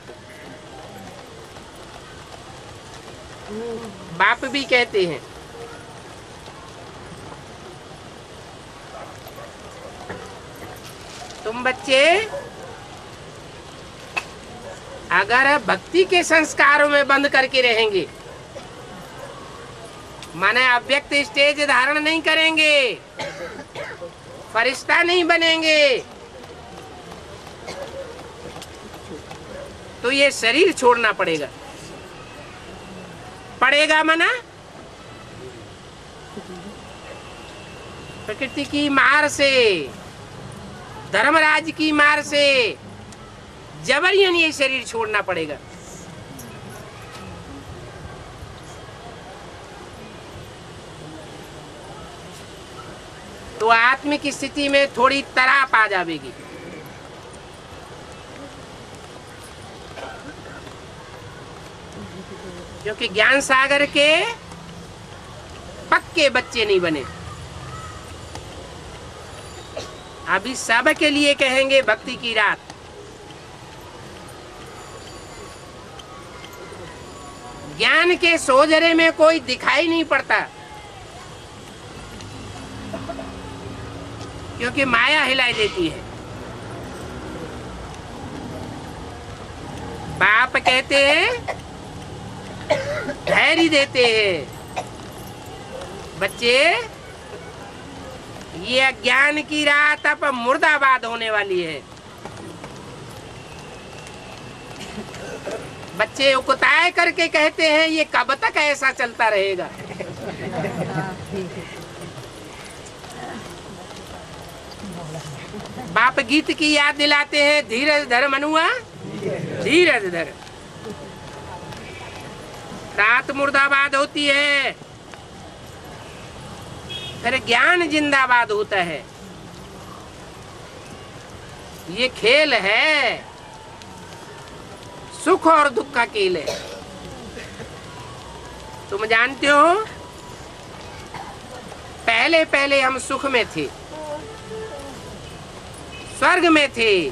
बाप भी कहते हैं तुम बच्चे अगर भक्ति के संस्कारों में बंद करके रहेंगे, माने अव्यक्त स्टेज धारण नहीं करेंगे, फरिश्ता नहीं बनेंगे, तो ये शरीर छोड़ना पड़ेगा मना प्रकृति की मार से, धर्मराज की मार से जबरन ये शरीर छोड़ना पड़ेगा। तो आत्मिक स्थिति में थोड़ी तराप आ जाएगी। क्योंकि ज्ञान सागर के पक्के बच्चे नहीं बने। अभी सब के लिए कहेंगे भक्ति की रात। ज्ञान के सोजरे में कोई दिखाई नहीं पड़ता, क्योंकि माया हिलाई देती है। बाप कहते हैं, धैर्य देते हैं, बच्चे ये अज्ञान की रात अब मुर्दाबाद होने वाली है। बच्चे उकताए करके कहते हैं ये कब तक ऐसा चलता रहेगा। बाप गीत की याद दिलाते हैं, धीरज धर मनुआ धीरज धर। रात मुर्दाबाद होती है, फिर ज्ञान जिंदाबाद होता है। ये खेल है, सुख और दुख का खेल है। तुम जानते हो पहले पहले हम सुख में थे, स्वर्ग में थे,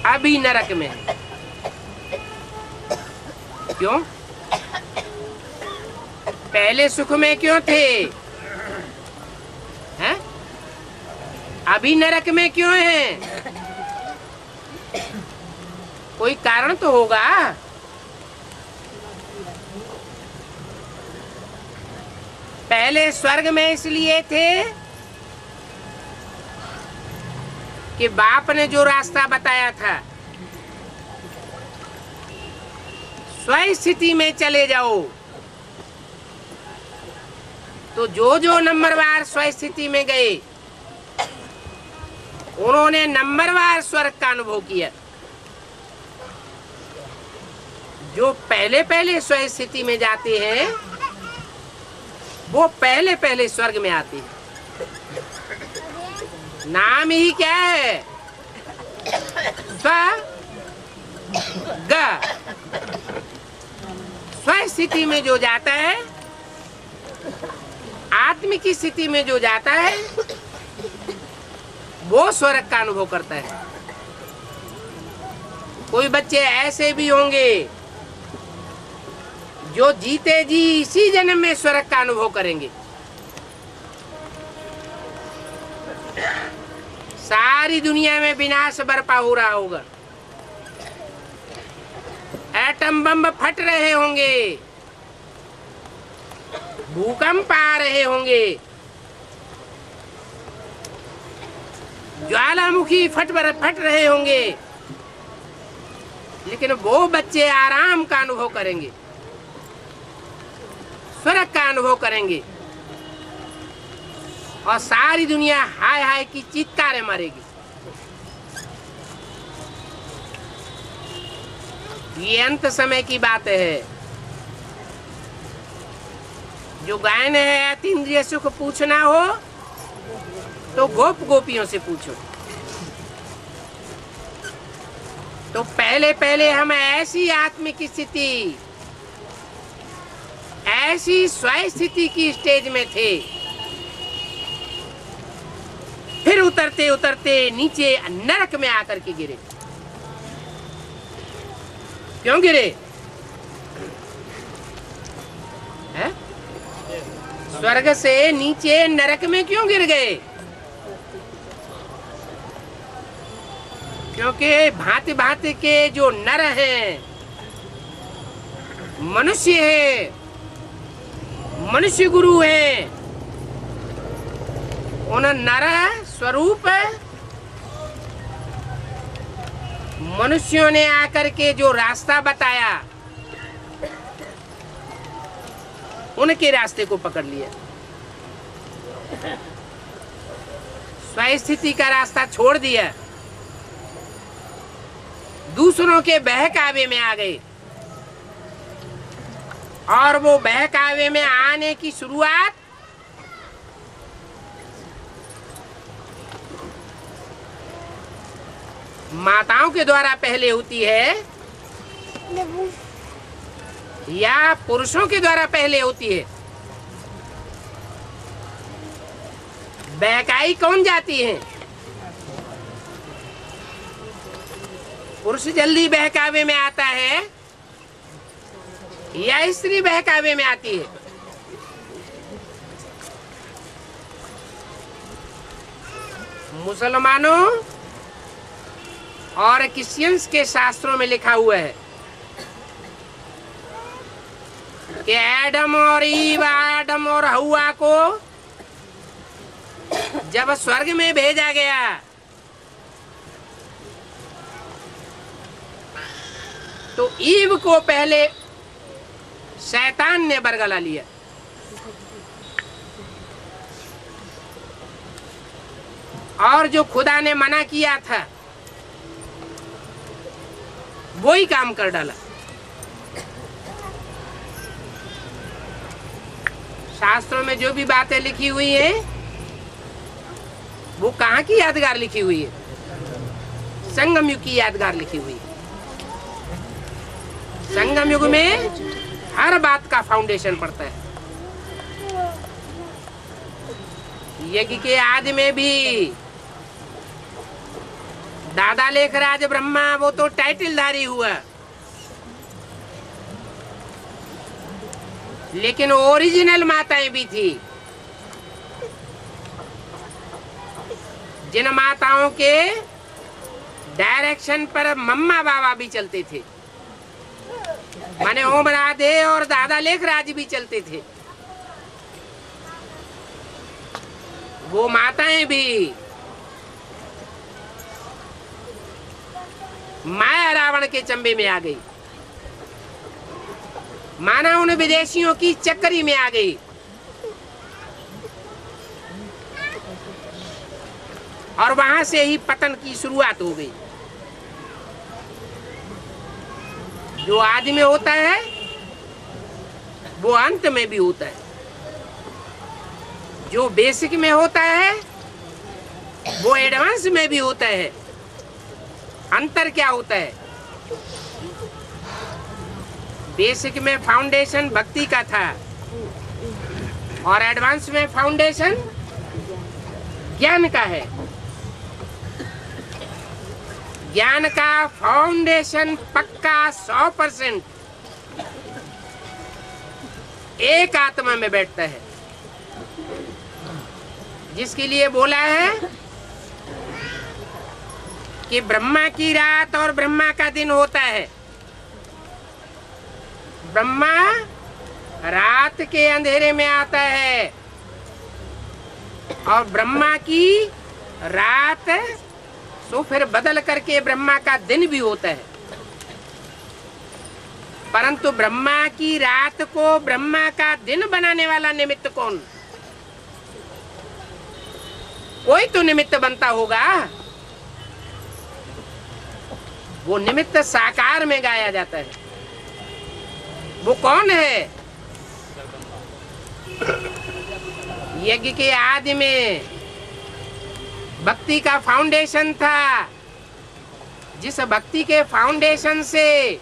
अभी नरक में। क्यों? पहले सुख में क्यों थे? हैं? अभी नरक में क्यों हैं? कोई कारण तो होगा। पहले स्वर्ग में इसलिए थे कि बाप ने जो रास्ता बताया था, स्व स्थिति में चले जाओ। तो जो नंबरवार स्व स्थिति में गए, उन्होंने नंबरवार स्वर्ग का अनुभव किया। जो पहले पहले स्व स्थिति में जाते हैं, वो पहले पहले स्वर्ग में आते हैं। नाम ही क्या है? स्व स्थिति में जो जाता है, आत्म की स्थिति में जो जाता है, वो स्वर्ग का अनुभव करता है। कोई बच्चे ऐसे भी होंगे जो जीते जी इसी जन्म में स्वर्ग का अनुभव करेंगे। सारी दुनिया में विनाश बरपा हो रहा होगा, एटम बम फट रहे होंगे, भूकंप आ रहे होंगे, ज्वालामुखी फट रहे होंगे, लेकिन वो बच्चे आराम का अनुभव करेंगे, स्वर्ग का अनुभव करेंगे और सारी दुनिया हाय हाय की चीत्कारें मारेगी। ये अंत समय की बात है। जो गायन है अतीन्द्रिय सुख पूछना हो तो गोप गोपियों से पूछो। तो पहले पहले हम ऐसी आत्मिक स्थिति, ऐसी स्वस्थिति की स्टेज में थे, फिर उतरते उतरते नीचे नरक में आकर के गिरे। क्यों गिरे? है? स्वर्ग से नीचे नरक में क्यों गिर गए? क्योंकि भांति भांति के जो नर हैं, मनुष्य है, मनुष्य गुरु है, उन नर स्वरूप मनुष्यों ने आकर के जो रास्ता बताया, उनके रास्ते को पकड़ लिया, स्वस्थिति का रास्ता छोड़ दिया, दूसरों के बहकावे में आ गए। और वो बहकावे में आने की शुरुआत माताओं के द्वारा पहले होती है या पुरुषों के द्वारा पहले होती है? बहकाई कौन जाती है? पुरुष जल्दी बहकावे में आता है या स्त्री बहकावे में आती है? मुसलमानों और क्रिश्चियंस के शास्त्रों में लिखा हुआ है कि एडम और ईव, आदम और हव्वा को जब स्वर्ग में भेजा गया तो ईव को पहले शैतान ने बरगला लिया। और जो खुदा ने मना किया था वो ही काम कर डाला। शास्त्रों में जो भी बातें लिखी हुई हैं वो कहाँ की यादगार लिखी हुई है? संगम युग की यादगार लिखी हुई है। संगम युग में हर बात का फाउंडेशन पड़ता है। यज्ञ के आदि में भी दादा लेखराज ब्रह्मा वो तो टाइटलधारी हुआ, लेकिन ओरिजिनल माताएं भी थी, जिन माताओं के डायरेक्शन पर मम्मा बाबा भी चलते थे, माने ओम राधे और दादा लेखराज भी चलते थे। वो माताएं भी माया रावण के चंबे में आ गई, माना उन विदेशियों की चक्करी में आ गई और वहां से ही पतन की शुरुआत हो गई। जो आदि में होता है वो अंत में भी होता है, जो बेसिक में होता है वो एडवांस में भी होता है। अंतर क्या होता है? बेसिक में फाउंडेशन भक्ति का था और एडवांस में फाउंडेशन ज्ञान का है। ज्ञान का फाउंडेशन पक्का 100%, एक आत्मा में बैठता है, जिसके लिए बोला है कि ब्रह्मा की रात और ब्रह्मा का दिन होता है। ब्रह्मा रात के अंधेरे में आता है और ब्रह्मा की रात तो फिर बदल करके ब्रह्मा का दिन भी होता है। परंतु ब्रह्मा की रात को ब्रह्मा का दिन बनाने वाला निमित्त कौन? कोई तो निमित्त बनता होगा। वो निमित्त साकार में गाया जाता है। वो कौन है? यज्ञ के आदि में भक्ति का फाउंडेशन था, जिस भक्ति के फाउंडेशन से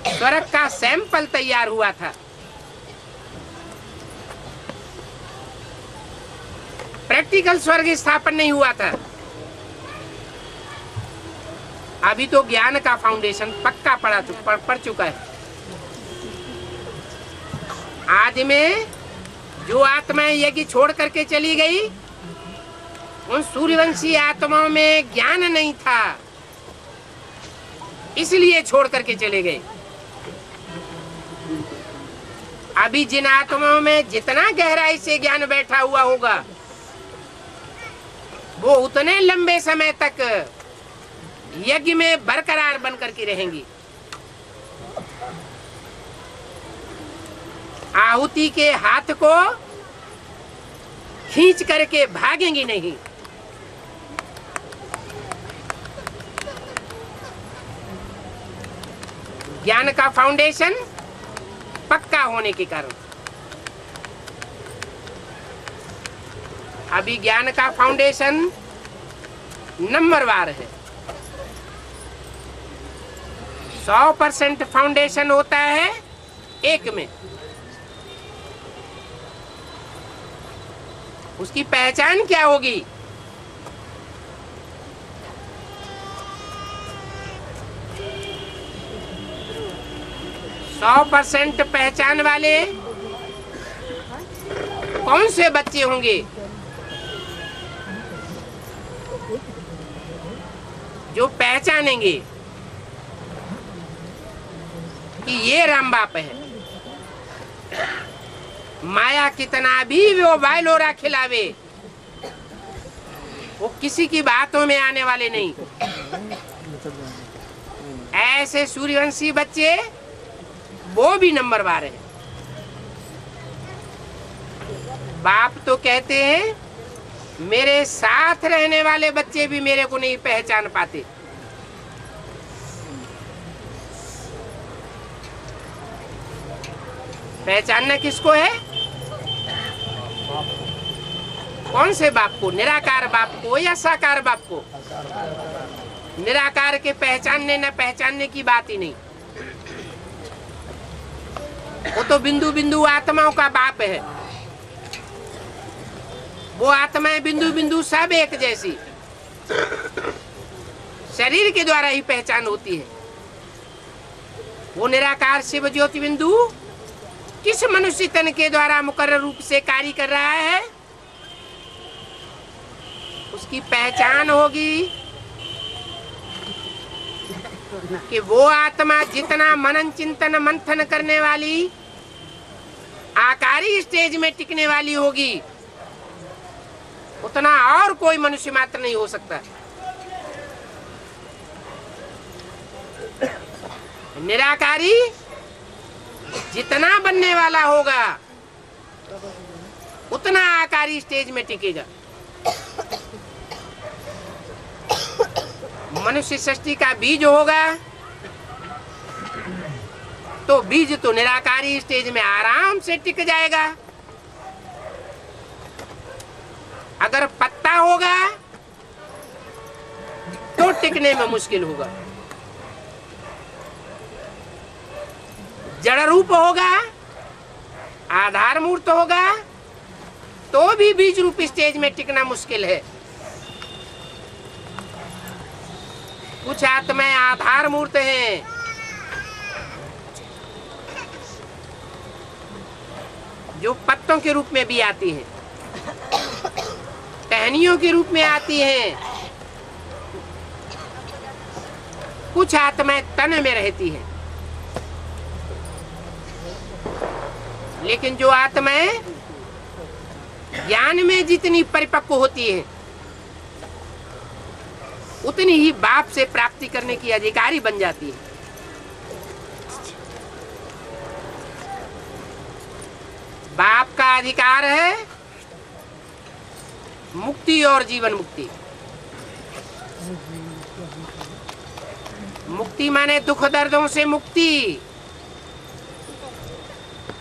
स्वर्ग का सैंपल तैयार हुआ था। प्रैक्टिकल स्वर्ग स्थापन नहीं हुआ था। अभी तो ज्ञान का फाउंडेशन पक्का पड़ चुका है। आदि में जो आत्माएं यज्ञ छोड़ करके चली गई, उन सूर्यवंशी आत्माओं में ज्ञान नहीं था, इसलिए छोड़ करके चले गए। अभी जिन आत्माओं में जितना गहराई से ज्ञान बैठा हुआ होगा, वो उतने लंबे समय तक यज्ञ में बरकरार बन करके रहेंगी। आहुति के हाथ को खींच करके भागेंगी नहीं। ज्ञान का फाउंडेशन पक्का होने के कारण। अभी ज्ञान का फाउंडेशन नंबरवार है। 100% फाउंडेशन होता है एक में। उसकी पहचान क्या होगी? सौ % पहचान वाले कौन से बच्चे होंगे? जो पहचानेंगे कि ये राम बाप है। माया कितना भी वो बायलोरा खिलावे, वो किसी की बातों में आने वाले नहीं। ऐसे सूर्यवंशी बच्चे वो भी नंबरवार है। बाप तो कहते हैं मेरे साथ रहने वाले बच्चे भी मेरे को नहीं पहचान पाते। पहचानना किसको है? कौन से बाप को? निराकार बाप को या साकार बाप को? निराकार के पहचानने न पहचानने की बात ही नहीं। वो तो बिंदु बिंदु आत्माओं का बाप है। वो आत्माएं बिंदु बिंदु सब एक जैसी, शरीर के द्वारा ही पहचान होती है। वो निराकार शिव ज्योति बिंदु किस मनुष्य तन के द्वारा मुकर्रर रूप से कार्य कर रहा है, उसकी पहचान होगी कि वो आत्मा जितना मनन चिंतन मंथन करने वाली आकारी स्टेज में टिकने वाली होगी, उतना और कोई मनुष्य मात्र नहीं हो सकता। निराकारी जितना बनने वाला होगा, उतना आकारी स्टेज में टिकेगा। मनुष्य सृष्टि का बीज होगा तो बीज तो निराकारी स्टेज में आराम से टिक जाएगा। अगर पत्ता होगा तो टिकने में मुश्किल होगा। जड़ रूप होगा, आधार मूर्त होगा तो भी बीज रूप स्टेज में टिकना मुश्किल है। कुछ आत्माएं आधार मूर्त हैं, जो पत्तों के रूप में भी आती हैं, टहनियों के रूप में आती हैं, कुछ आत्माएं तन में रहती हैं। लेकिन जो आत्माएं ज्ञान में जितनी परिपक्व होती हैं, उतनी ही बाप से प्राप्ति करने की अधिकारी बन जाती है। बाप का अधिकार है मुक्ति और जीवन मुक्ति। मुक्ति माने दुख दर्दों से मुक्ति।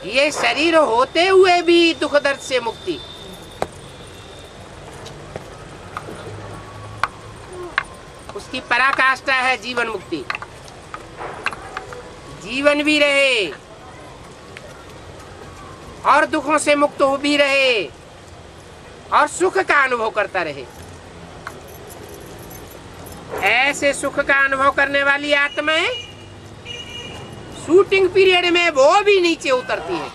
ये शरीर होते हुए भी दुख दर्द से मुक्ति। उसकी पराकाष्ठा है जीवन मुक्ति। जीवन भी रहे और दुखों से मुक्त हो भी रहे और सुख का अनुभव करता रहे। ऐसे सुख का अनुभव करने वाली आत्माएं शूटिंग पीरियड में वो भी नीचे उतरती है।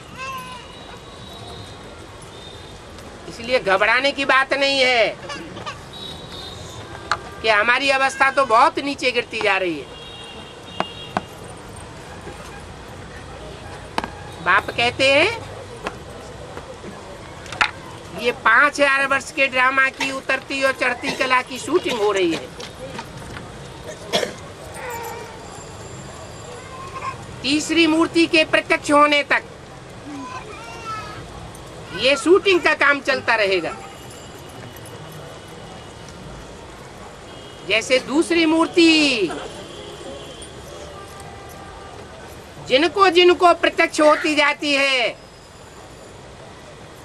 इसलिए घबराने की बात नहीं है कि हमारी अवस्था तो बहुत नीचे गिरती जा रही है। बाप कहते हैं ये 5000 वर्ष के ड्रामा की उतरती और चढ़ती कला की शूटिंग हो रही है। तीसरी मूर्ति के प्रत्यक्ष होने तक ये शूटिंग का काम चलता रहेगा। जैसे दूसरी मूर्ति जिनको जिनको प्रत्यक्ष होती जाती है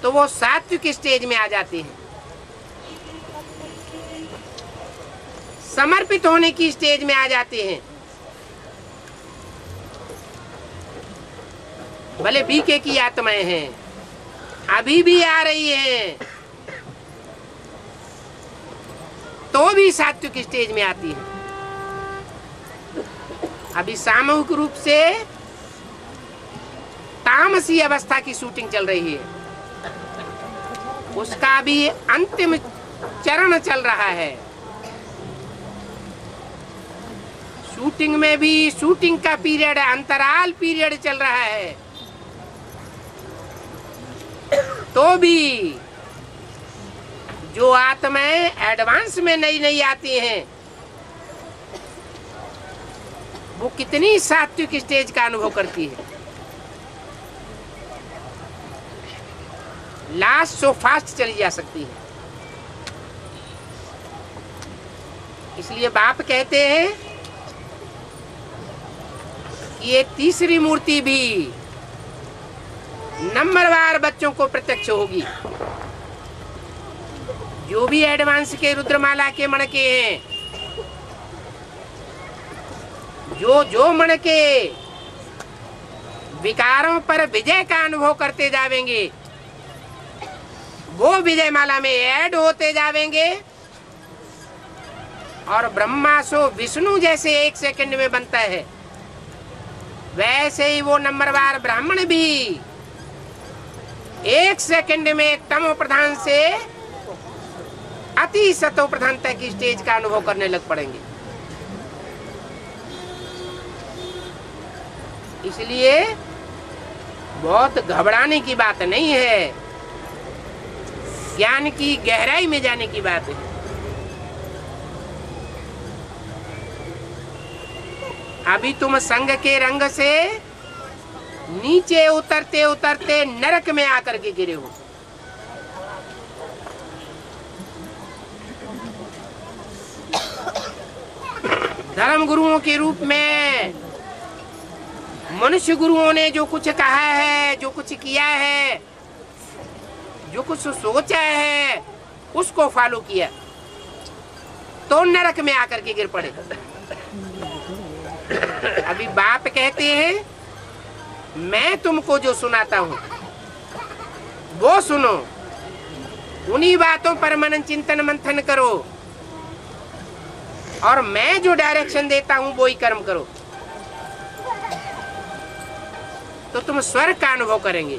तो वो सात्विक स्टेज में आ जाती है, समर्पित होने की स्टेज में आ जाते हैं। भले बीके की आत्माएं हैं, अभी भी आ रही हैं, तो भी सात्विक स्टेज में आती है। अभी सामूहिक रूप से तामसी अवस्था की शूटिंग चल रही है, उसका भी अंतिम चरण चल रहा है। शूटिंग में भी शूटिंग का पीरियड, अंतराल पीरियड चल रहा है, तो भी जो आत्माएं एडवांस में नई नई आती हैं वो कितनी सात्विक स्टेज का अनुभव करती है। लास्ट सो फास्ट चली जा सकती है। इसलिए बाप कहते हैं कि ये तीसरी मूर्ति भी नंबरवार बच्चों को प्रत्यक्ष होगी। जो भी एडवांस के रुद्रमाला के मणके हैं, जो मणके विकारों पर विजय का अनुभव करते जावेंगे वो विजय माला में ऐड होते जावेंगे। और ब्रह्मा सो विष्णु जैसे 1 सेकंड में बनता है, वैसे ही वो नंबरवार ब्राह्मण भी 1 सेकंड में तमो प्रधान से अति सतो प्रधानता की स्टेज का अनुभव करने लग पड़ेंगे। इसलिए बहुत घबराने की बात नहीं है, ज्ञान की गहराई में जाने की बात है। अभी तुम संग के रंग से नीचे उतरते उतरते नरक में आकर के गिरे हो। धर्म गुरुओं के रूप में मनुष्य गुरुओं ने जो कुछ कहा है, जो कुछ किया है, जो कुछ सोचा है, उसको फॉलो किया तो नरक में आकर के गिर पड़े। अभी बाप कहते हैं मैं तुमको जो सुनाता हूँ वो सुनो, उन्हीं बातों पर मनन चिंतन मंथन करो और मैं जो डायरेक्शन देता हूँ वो ही कर्म करो, तो तुम स्वर्ग का अनुभव करेंगे।